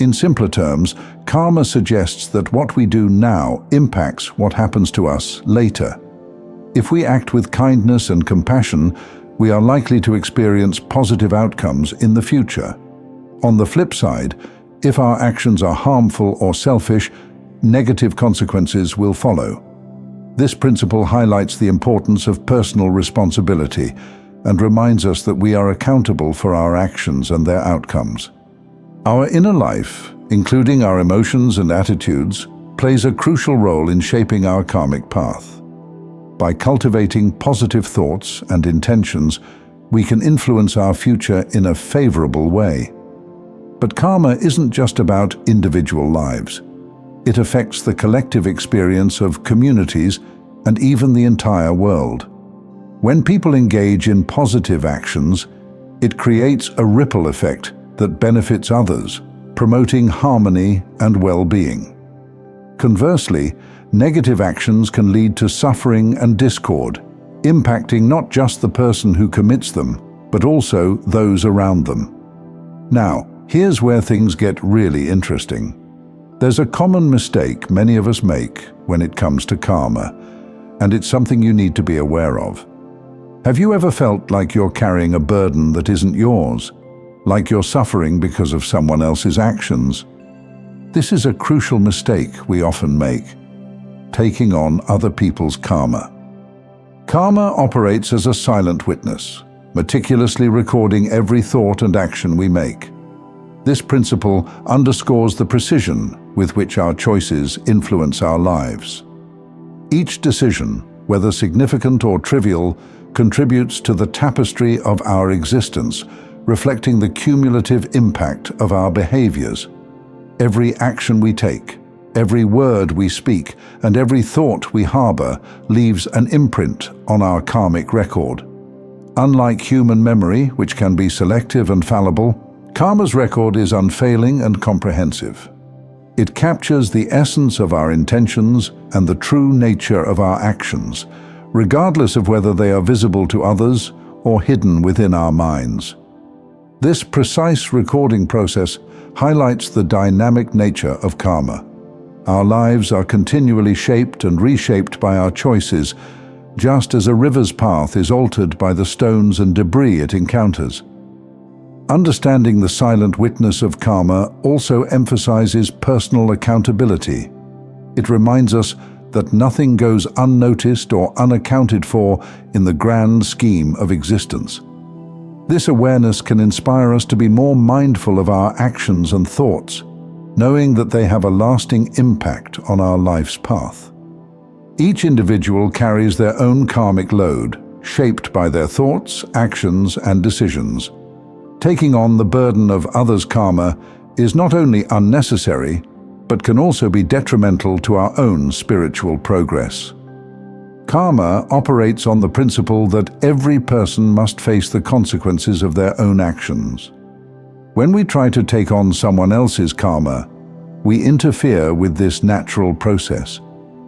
In simpler terms, karma suggests that what we do now impacts what happens to us later. If we act with kindness and compassion, we are likely to experience positive outcomes in the future. On the flip side, if our actions are harmful or selfish, negative consequences will follow. This principle highlights the importance of personal responsibility and reminds us that we are accountable for our actions and their outcomes. Our inner life, including our emotions and attitudes, plays a crucial role in shaping our karmic path. By cultivating positive thoughts and intentions, we can influence our future in a favorable way. But karma isn't just about individual lives. It affects the collective experience of communities and even the entire world. When people engage in positive actions, it creates a ripple effect that benefits others, promoting harmony and well-being. Conversely, negative actions can lead to suffering and discord, impacting not just the person who commits them, but also those around them. Now, here's where things get really interesting. There's a common mistake many of us make when it comes to karma, and it's something you need to be aware of. Have you ever felt like you're carrying a burden that isn't yours? Like you're suffering because of someone else's actions? This is a crucial mistake we often make, taking on other people's karma. Karma operates as a silent witness, meticulously recording every thought and action we make. This principle underscores the precision with which our choices influence our lives. Each decision, whether significant or trivial, contributes to the tapestry of our existence, reflecting the cumulative impact of our behaviors. Every action we take, every word we speak, and every thought we harbor leaves an imprint on our karmic record. Unlike human memory, which can be selective and fallible, karma's record is unfailing and comprehensive. It captures the essence of our intentions and the true nature of our actions, regardless of whether they are visible to others or hidden within our minds. This precise recording process highlights the dynamic nature of karma. Our lives are continually shaped and reshaped by our choices, just as a river's path is altered by the stones and debris it encounters. Understanding the silent witness of karma also emphasizes personal accountability. It reminds us that nothing goes unnoticed or unaccounted for in the grand scheme of existence. This awareness can inspire us to be more mindful of our actions and thoughts, knowing that they have a lasting impact on our life's path. Each individual carries their own karmic load, shaped by their thoughts, actions, and decisions. Taking on the burden of others' karma is not only unnecessary, but can also be detrimental to our own spiritual progress. Karma operates on the principle that every person must face the consequences of their own actions. When we try to take on someone else's karma, we interfere with this natural process.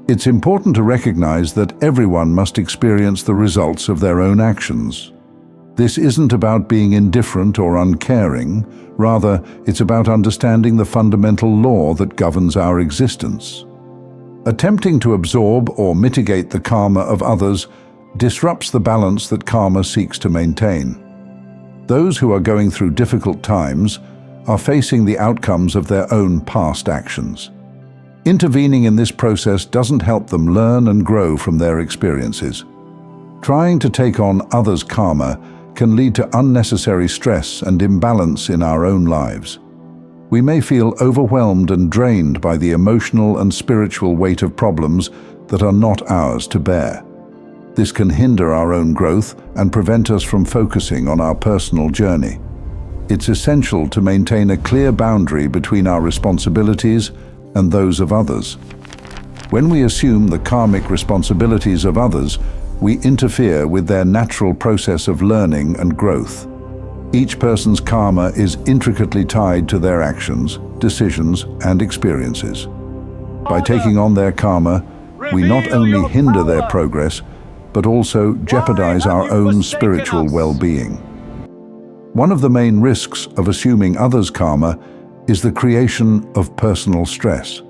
It's important to recognize that everyone must experience the results of their own actions. This isn't about being indifferent or uncaring, rather, it's about understanding the fundamental law that governs our existence. Attempting to absorb or mitigate the karma of others disrupts the balance that karma seeks to maintain. Those who are going through difficult times are facing the outcomes of their own past actions. Intervening in this process doesn't help them learn and grow from their experiences. Trying to take on others' karma can lead to unnecessary stress and imbalance in our own lives. We may feel overwhelmed and drained by the emotional and spiritual weight of problems that are not ours to bear. This can hinder our own growth and prevent us from focusing on our personal journey. It's essential to maintain a clear boundary between our responsibilities and those of others. When we assume the karmic responsibilities of others, we interfere with their natural process of learning and growth. Each person's karma is intricately tied to their actions, decisions, and experiences. By taking on their karma, we not only hinder their progress, but also jeopardize our own spiritual well-being. One of the main risks of assuming others' karma is the creation of personal stress.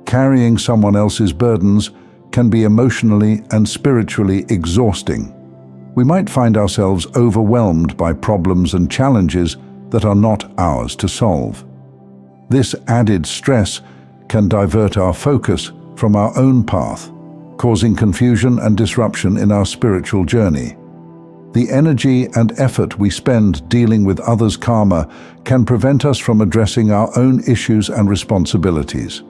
Carrying someone else's burdens can be emotionally and spiritually exhausting. We might find ourselves overwhelmed by problems and challenges that are not ours to solve. This added stress can divert our focus from our own path, causing confusion and disruption in our spiritual journey. The energy and effort we spend dealing with others' karma can prevent us from addressing our own issues and responsibilities.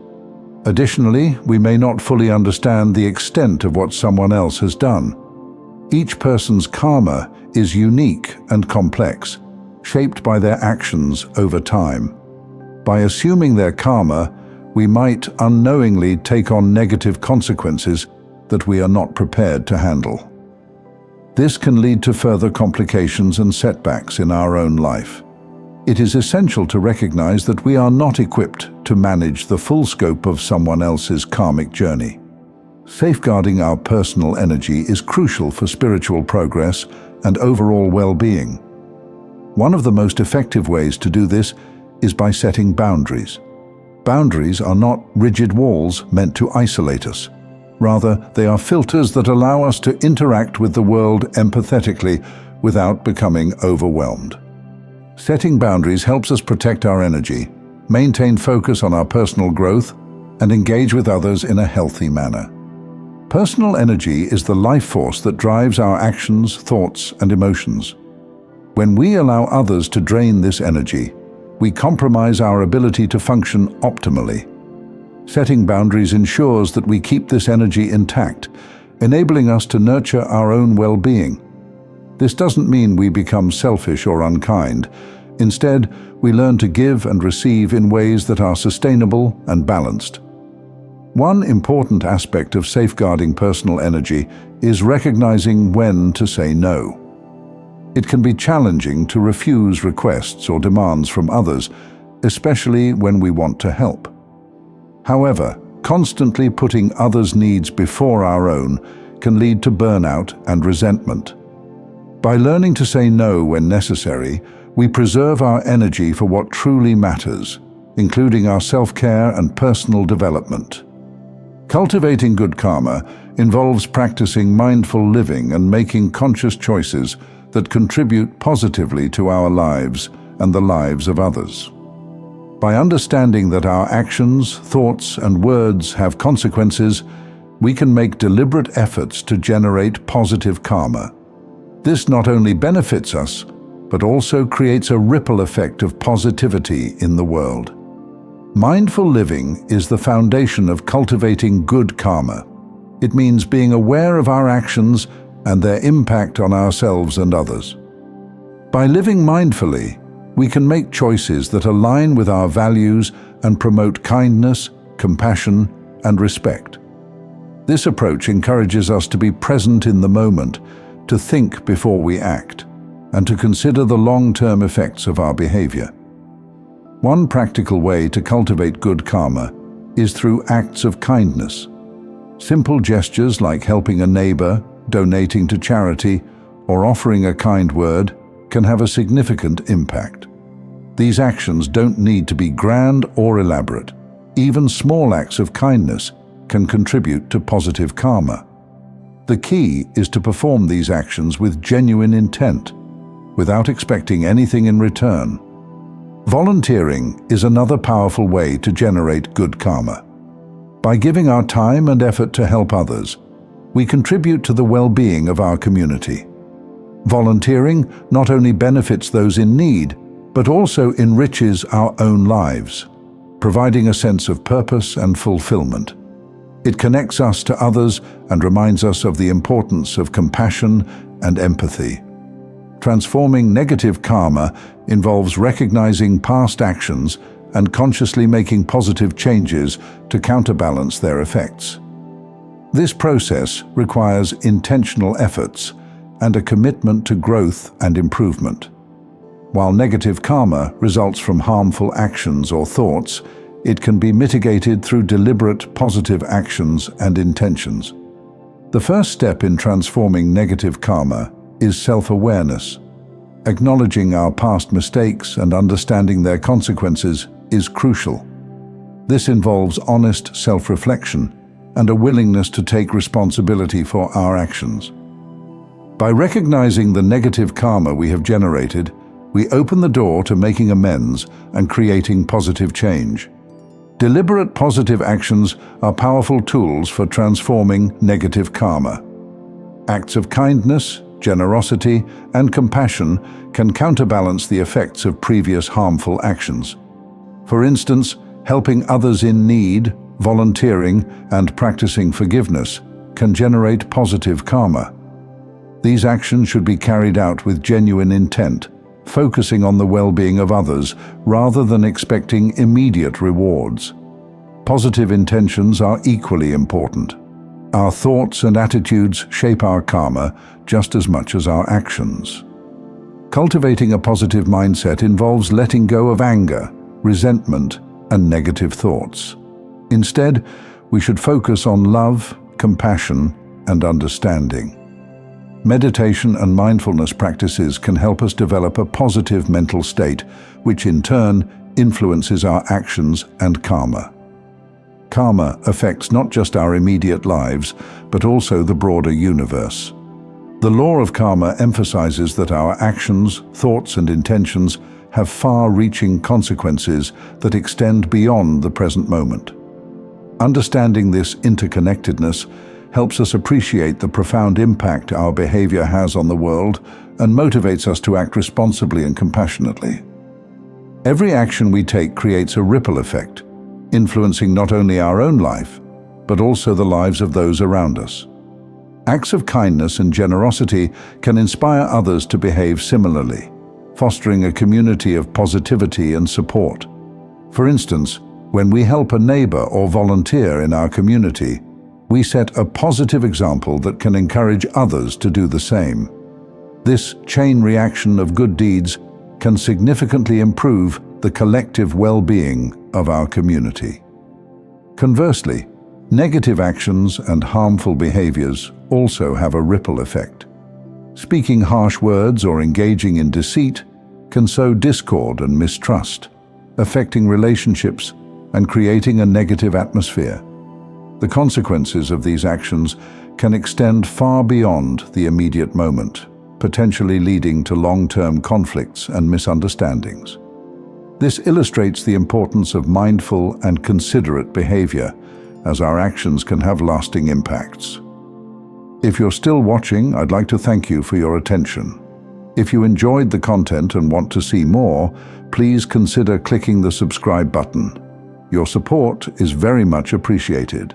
Additionally, we may not fully understand the extent of what someone else has done. Each person's karma is unique and complex, shaped by their actions over time. By assuming their karma, we might unknowingly take on negative consequences that we are not prepared to handle. This can lead to further complications and setbacks in our own life. It is essential to recognize that we are not equipped to manage the full scope of someone else's karmic journey. Safeguarding our personal energy is crucial for spiritual progress and overall well-being. One of the most effective ways to do this is by setting boundaries. Boundaries are not rigid walls meant to isolate us. Rather, they are filters that allow us to interact with the world empathetically without becoming overwhelmed. Setting boundaries helps us protect our energy, maintain focus on our personal growth, and engage with others in a healthy manner. Personal energy is the life force that drives our actions, thoughts, and emotions. When we allow others to drain this energy, we compromise our ability to function optimally. Setting boundaries ensures that we keep this energy intact enabling us to nurture our own well-being. This doesn't mean we become selfish or unkind. Instead, we learn to give and receive in ways that are sustainable and balanced. One important aspect of safeguarding personal energy is recognizing when to say no. It can be challenging to refuse requests or demands from others, especially when we want to help. However, constantly putting others' needs before our own can lead to burnout and resentment. By learning to say no when necessary, we preserve our energy for what truly matters, including our self-care and personal development. Cultivating good karma involves practicing mindful living and making conscious choices that contribute positively to our lives and the lives of others. By understanding that our actions, thoughts, and words have consequences, we can make deliberate efforts to generate positive karma. This not only benefits us, but also creates a ripple effect of positivity in the world. Mindful living is the foundation of cultivating good karma. It means being aware of our actions and their impact on ourselves and others. By living mindfully, we can make choices that align with our values and promote kindness, compassion, and respect. This approach encourages us to be present in the moment, to think before we act, and to consider the long-term effects of our behavior. One practical way to cultivate good karma is through acts of kindness. Simple gestures like helping a neighbor, donating to charity, or offering a kind word can have a significant impact. These actions don't need to be grand or elaborate. Even small acts of kindness can contribute to positive karma. The key is to perform these actions with genuine intent, without expecting anything in return. Volunteering is another powerful way to generate good karma. By giving our time and effort to help others, we contribute to the well-being of our community. Volunteering not only benefits those in need, but also enriches our own lives, providing a sense of purpose and fulfillment. It connects us to others and reminds us of the importance of compassion and empathy. Transforming negative karma involves recognizing past actions and consciously making positive changes to counterbalance their effects. This process requires intentional efforts and a commitment to growth and improvement. While negative karma results from harmful actions or thoughts, it can be mitigated through deliberate positive actions and intentions. The first step in transforming negative karma is self-awareness. Acknowledging our past mistakes and understanding their consequences is crucial. This involves honest self-reflection and a willingness to take responsibility for our actions. By recognizing the negative karma we have generated, we open the door to making amends and creating positive change. Deliberate positive actions are powerful tools for transforming negative karma. Acts of kindness, generosity, and compassion can counterbalance the effects of previous harmful actions. For instance, helping others in need, volunteering, and practicing forgiveness can generate positive karma. These actions should be carried out with genuine intent, focusing on the well-being of others rather than expecting immediate rewards. Positive intentions are equally important. Our thoughts and attitudes shape our karma just as much as our actions. Cultivating a positive mindset involves letting go of anger, resentment, and negative thoughts. Instead, we should focus on love, compassion, and understanding. Meditation and mindfulness practices can help us develop a positive mental state, which in turn influences our actions and karma. Karma affects not just our immediate lives, but also the broader universe. The law of karma emphasizes that our actions, thoughts, and intentions have far-reaching consequences that extend beyond the present moment. Understanding this interconnectedness helps us appreciate the profound impact our behavior has on the world and motivates us to act responsibly and compassionately. Every action we take creates a ripple effect, influencing not only our own life, but also the lives of those around us. Acts of kindness and generosity can inspire others to behave similarly, fostering a community of positivity and support. For instance, when we help a neighbor or volunteer in our community, we set a positive example that can encourage others to do the same. This chain reaction of good deeds can significantly improve the collective well-being of our community. Conversely, negative actions and harmful behaviors also have a ripple effect. Speaking harsh words or engaging in deceit can sow discord and mistrust, affecting relationships and creating a negative atmosphere. The consequences of these actions can extend far beyond the immediate moment, potentially leading to long-term conflicts and misunderstandings. This illustrates the importance of mindful and considerate behavior, as our actions can have lasting impacts. If you're still watching, I'd like to thank you for your attention. If you enjoyed the content and want to see more, please consider clicking the subscribe button. Your support is very much appreciated.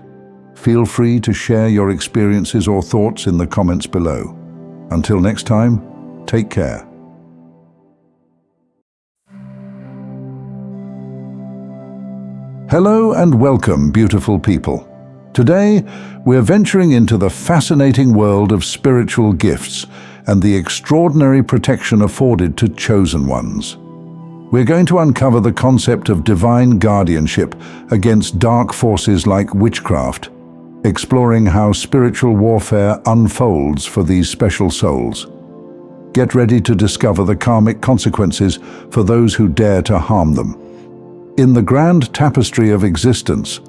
Feel free to share your experiences or thoughts in the comments below. Until next time, take care. Hello and welcome, beautiful people. Today, we're venturing into the fascinating world of spiritual gifts and the extraordinary protection afforded to chosen ones. We're going to uncover the concept of divine guardianship against dark forces like witchcraft, exploring how spiritual warfare unfolds for these special souls. Get ready to discover the karmic consequences for those who dare to harm them. In the grand tapestry of existence,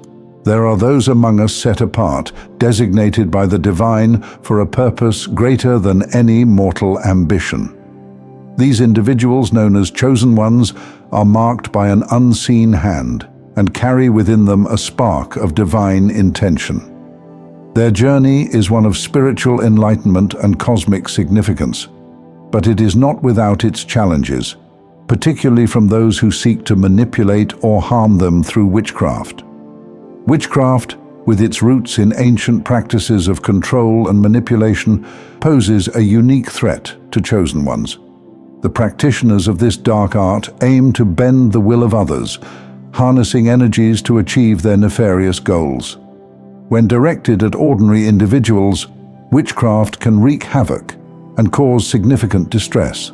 there are those among us set apart, designated by the divine for a purpose greater than any mortal ambition. These individuals, known as chosen ones, are marked by an unseen hand and carry within them a spark of divine intention. Their journey is one of spiritual enlightenment and cosmic significance, but it is not without its challenges, particularly from those who seek to manipulate or harm them through witchcraft. Witchcraft, with its roots in ancient practices of control and manipulation, poses a unique threat to chosen ones. The practitioners of this dark art aim to bend the will of others, harnessing energies to achieve their nefarious goals. When directed at ordinary individuals, witchcraft can wreak havoc and cause significant distress.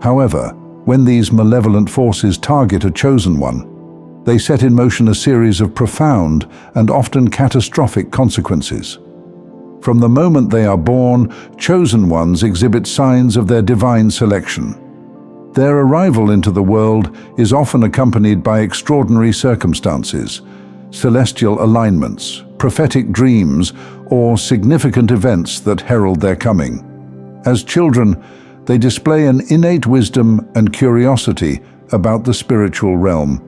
However, when these malevolent forces target a chosen one, they set in motion a series of profound and often catastrophic consequences. From the moment they are born, chosen ones exhibit signs of their divine selection. Their arrival into the world is often accompanied by extraordinary circumstances, celestial alignments, prophetic dreams, or significant events that herald their coming. As children, they display an innate wisdom and curiosity about the spiritual realm,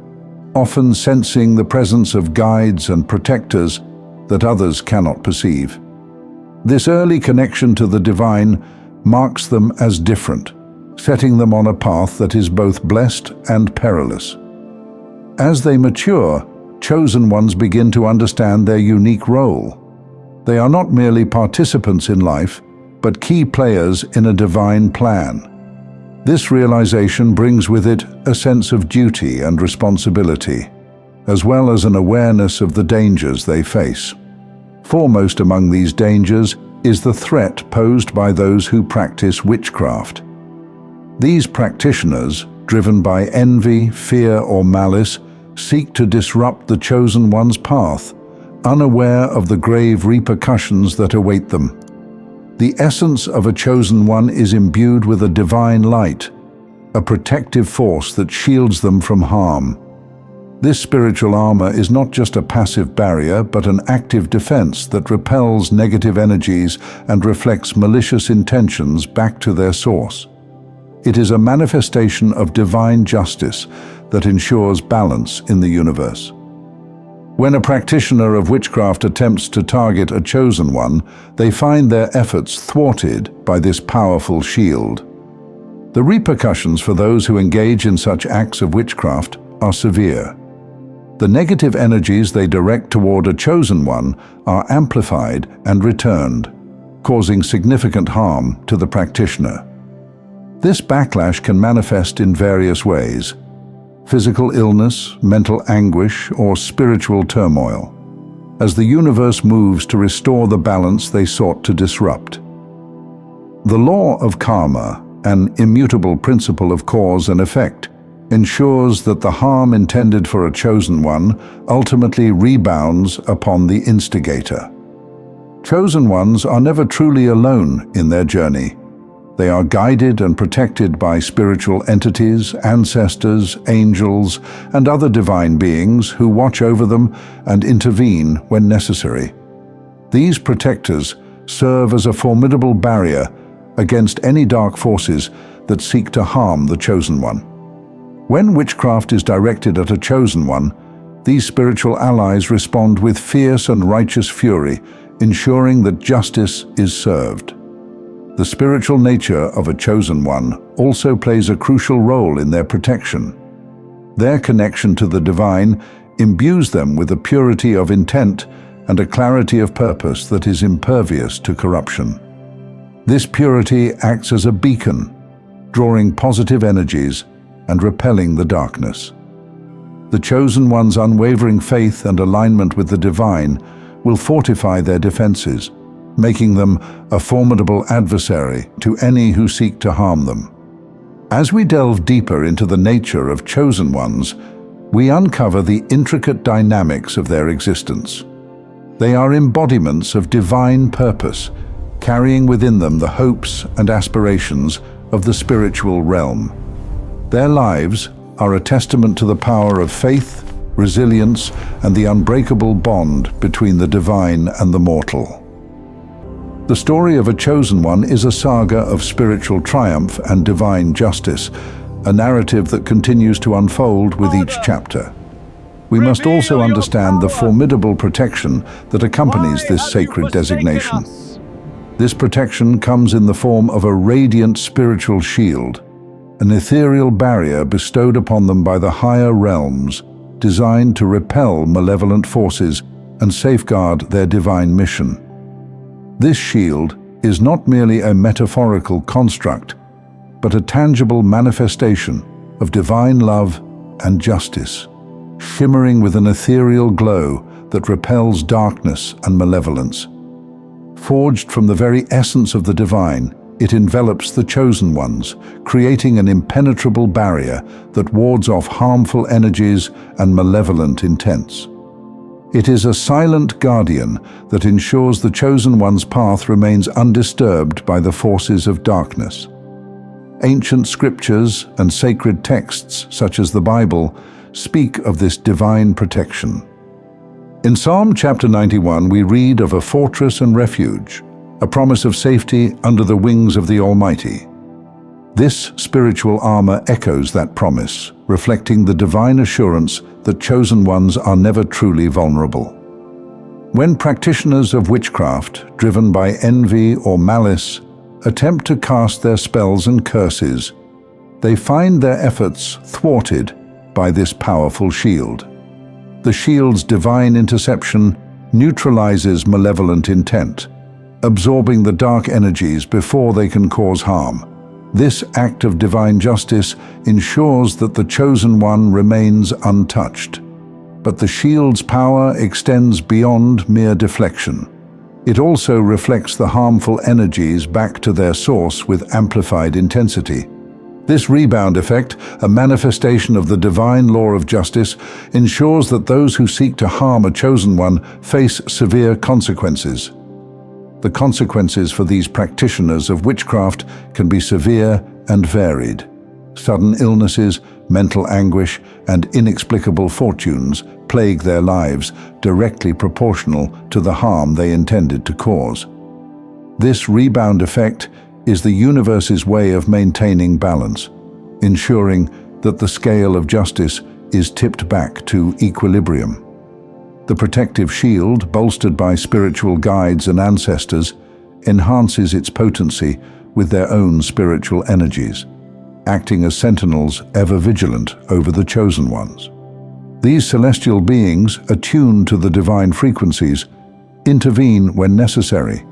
often sensing the presence of guides and protectors that others cannot perceive. This early connection to the divine marks them as different, setting them on a path that is both blessed and perilous. As they mature, chosen ones begin to understand their unique role. They are not merely participants in life, but key players in a divine plan. This realization brings with it a sense of duty and responsibility, as well as an awareness of the dangers they face. Foremost among these dangers is the threat posed by those who practice witchcraft. These practitioners, driven by envy, fear, or malice, seek to disrupt the chosen one's path, unaware of the grave repercussions that await them. The essence of a chosen one is imbued with a divine light, a protective force that shields them from harm. This spiritual armor is not just a passive barrier, but an active defense that repels negative energies and reflects malicious intentions back to their source. It is a manifestation of divine justice that ensures balance in the universe. When a practitioner of witchcraft attempts to target a chosen one, they find their efforts thwarted by this powerful shield. The repercussions for those who engage in such acts of witchcraft are severe. The negative energies they direct toward a chosen one are amplified and returned, causing significant harm to the practitioner. This backlash can manifest in various ways: physical illness, mental anguish, or spiritual turmoil, as the universe moves to restore the balance they sought to disrupt. The law of karma, an immutable principle of cause and effect, ensures that the harm intended for a chosen one ultimately rebounds upon the instigator. Chosen ones are never truly alone in their journey. They are guided and protected by spiritual entities, ancestors, angels, and other divine beings who watch over them and intervene when necessary. These protectors serve as a formidable barrier against any dark forces that seek to harm the chosen one. When witchcraft is directed at a chosen one, these spiritual allies respond with fierce and righteous fury, ensuring that justice is served. The spiritual nature of a chosen one also plays a crucial role in their protection. Their connection to the divine imbues them with a purity of intent and a clarity of purpose that is impervious to corruption. This purity acts as a beacon, drawing positive energies and repelling the darkness. The chosen one's unwavering faith and alignment with the divine will fortify their defenses, making them a formidable adversary to any who seek to harm them. As we delve deeper into the nature of chosen ones, we uncover the intricate dynamics of their existence. They are embodiments of divine purpose, carrying within them the hopes and aspirations of the spiritual realm. Their lives are a testament to the power of faith, resilience, and the unbreakable bond between the divine and the mortal. The story of a chosen one is a saga of spiritual triumph and divine justice, a narrative that continues to unfold with each chapter. We must also understand the formidable protection that accompanies this sacred designation. This protection comes in the form of a radiant spiritual shield, an ethereal barrier bestowed upon them by the higher realms, designed to repel malevolent forces and safeguard their divine mission. This shield is not merely a metaphorical construct, but a tangible manifestation of divine love and justice, shimmering with an ethereal glow that repels darkness and malevolence. Forged from the very essence of the divine, it envelops the chosen ones, creating an impenetrable barrier that wards off harmful energies and malevolent intents. It is a silent guardian that ensures the chosen one's path remains undisturbed by the forces of darkness. Ancient scriptures and sacred texts, such as the Bible, speak of this divine protection. In Psalm chapter 91, we read of a fortress and refuge, a promise of safety under the wings of the Almighty. This spiritual armor echoes that promise, reflecting the divine assurance that chosen ones are never truly vulnerable. When practitioners of witchcraft, driven by envy or malice, attempt to cast their spells and curses, they find their efforts thwarted by this powerful shield. The shield's divine interception neutralizes malevolent intent, absorbing the dark energies before they can cause harm. This act of divine justice ensures that the chosen one remains untouched. But the shield's power extends beyond mere deflection. It also reflects the harmful energies back to their source with amplified intensity. This rebound effect, a manifestation of the divine law of justice, ensures that those who seek to harm a chosen one face severe consequences. The consequences for these practitioners of witchcraft can be severe and varied. Sudden illnesses, mental anguish, and inexplicable fortunes plague their lives, directly proportional to the harm they intended to cause. This rebound effect is the universe's way of maintaining balance, ensuring that the scale of justice is tipped back to equilibrium. The protective shield, bolstered by spiritual guides and ancestors, enhances its potency with their own spiritual energies, acting as sentinels ever vigilant over the chosen ones. These celestial beings, attuned to the divine frequencies, intervene when necessary,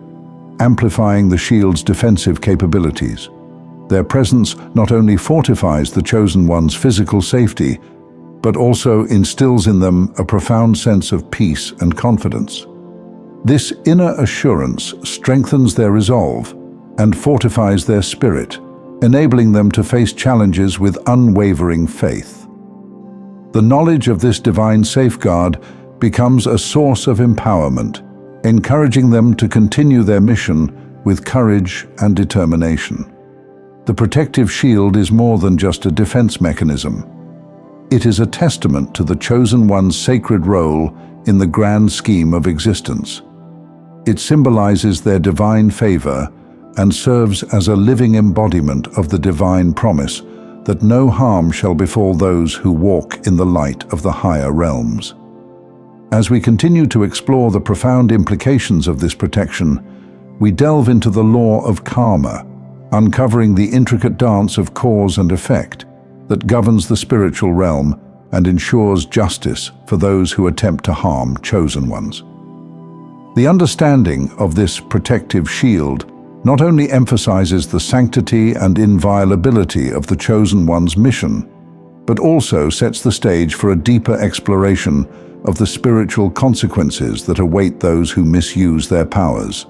amplifying the shield's defensive capabilities. Their presence not only fortifies the Chosen One's physical safety, but also instills in them a profound sense of peace and confidence. This inner assurance strengthens their resolve and fortifies their spirit, enabling them to face challenges with unwavering faith. The knowledge of this divine safeguard becomes a source of empowerment, encouraging them to continue their mission with courage and determination. The protective shield is more than just a defense mechanism. It is a testament to the Chosen One's sacred role in the grand scheme of existence. It symbolizes their divine favor and serves as a living embodiment of the divine promise that no harm shall befall those who walk in the light of the higher realms. As we continue to explore the profound implications of this protection, we delve into the law of karma, uncovering the intricate dance of cause and effect that governs the spiritual realm and ensures justice for those who attempt to harm chosen ones. The understanding of this protective shield not only emphasizes the sanctity and inviolability of the Chosen One's mission, but also sets the stage for a deeper exploration of the spiritual consequences that await those who misuse their powers.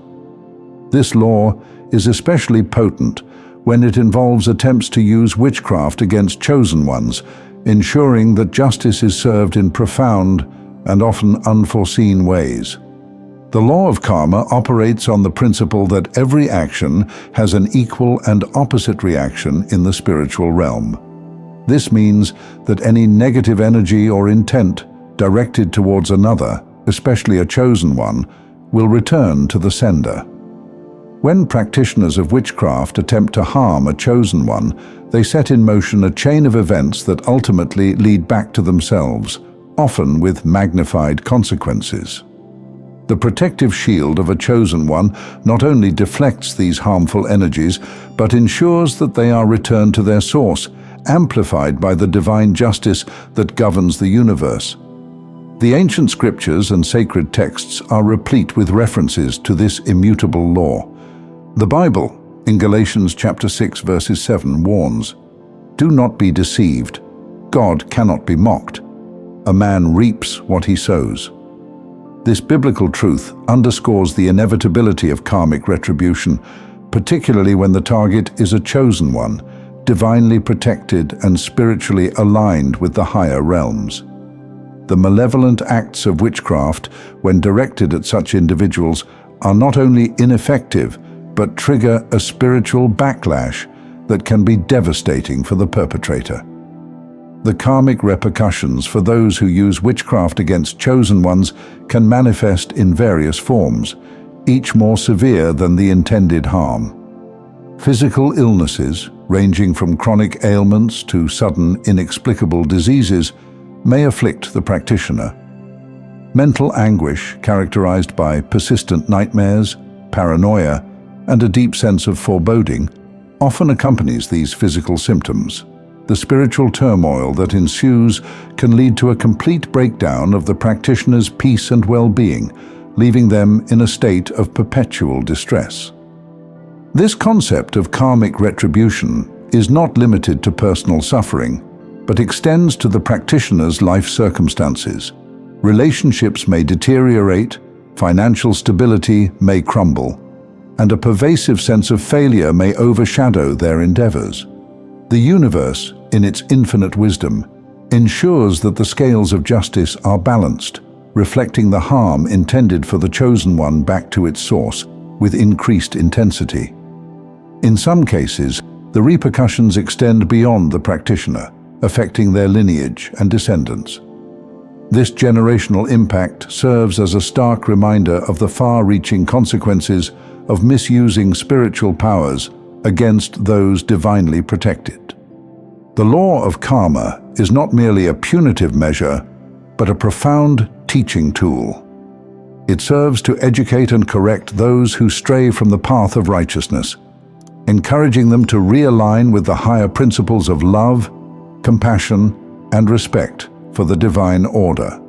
This law is especially potent when it involves attempts to use witchcraft against chosen ones, ensuring that justice is served in profound and often unforeseen ways. The law of karma operates on the principle that every action has an equal and opposite reaction in the spiritual realm. This means that any negative energy or intent directed towards another, especially a chosen one, will return to the sender. When practitioners of witchcraft attempt to harm a chosen one, they set in motion a chain of events that ultimately lead back to themselves, often with magnified consequences. The protective shield of a chosen one not only deflects these harmful energies, but ensures that they are returned to their source, amplified by the divine justice that governs the universe. The ancient scriptures and sacred texts are replete with references to this immutable law. The Bible, in Galatians chapter 6 verses 7, warns, "Do not be deceived. God cannot be mocked. A man reaps what he sows." This biblical truth underscores the inevitability of karmic retribution, particularly when the target is a chosen one, divinely protected and spiritually aligned with the higher realms. The malevolent acts of witchcraft, when directed at such individuals, are not only ineffective, but trigger a spiritual backlash that can be devastating for the perpetrator. The karmic repercussions for those who use witchcraft against chosen ones can manifest in various forms, each more severe than the intended harm. Physical illnesses, ranging from chronic ailments to sudden inexplicable diseases, may afflict the practitioner. Mental anguish, characterized by persistent nightmares, paranoia, and a deep sense of foreboding, often accompanies these physical symptoms. The spiritual turmoil that ensues can lead to a complete breakdown of the practitioner's peace and well-being, leaving them in a state of perpetual distress. This concept of karmic retribution is not limited to personal suffering, but extends to the practitioner's life circumstances. Relationships may deteriorate, financial stability may crumble, and a pervasive sense of failure may overshadow their endeavors. The universe, in its infinite wisdom, ensures that the scales of justice are balanced, reflecting the harm intended for the chosen one back to its source with increased intensity. In some cases, the repercussions extend beyond the practitioner, affecting their lineage and descendants. This generational impact serves as a stark reminder of the far-reaching consequences of misusing spiritual powers against those divinely protected. The law of karma is not merely a punitive measure, but a profound teaching tool. It serves to educate and correct those who stray from the path of righteousness, encouraging them to realign with the higher principles of love, compassion, and respect for the divine order.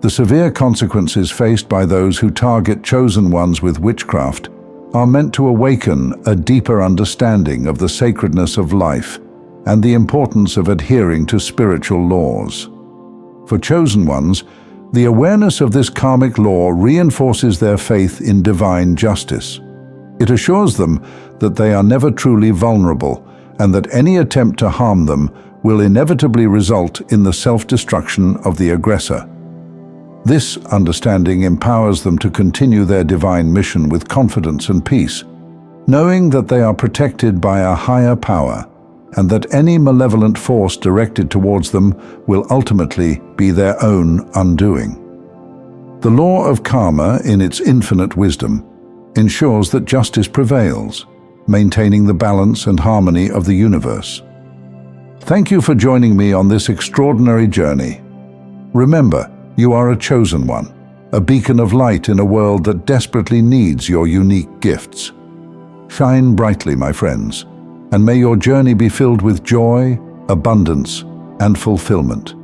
The severe consequences faced by those who target chosen ones with witchcraft are meant to awaken a deeper understanding of the sacredness of life and the importance of adhering to spiritual laws. For chosen ones, the awareness of this karmic law reinforces their faith in divine justice. It assures them that they are never truly vulnerable and that any attempt to harm them will inevitably result in the self-destruction of the aggressor. This understanding empowers them to continue their divine mission with confidence and peace, knowing that they are protected by a higher power and that any malevolent force directed towards them will ultimately be their own undoing. The law of karma, in its infinite wisdom, ensures that justice prevails, maintaining the balance and harmony of the universe. Thank you for joining me on this extraordinary journey. Remember, you are a chosen one, a beacon of light in a world that desperately needs your unique gifts. Shine brightly, my friends, and may your journey be filled with joy, abundance, and fulfillment.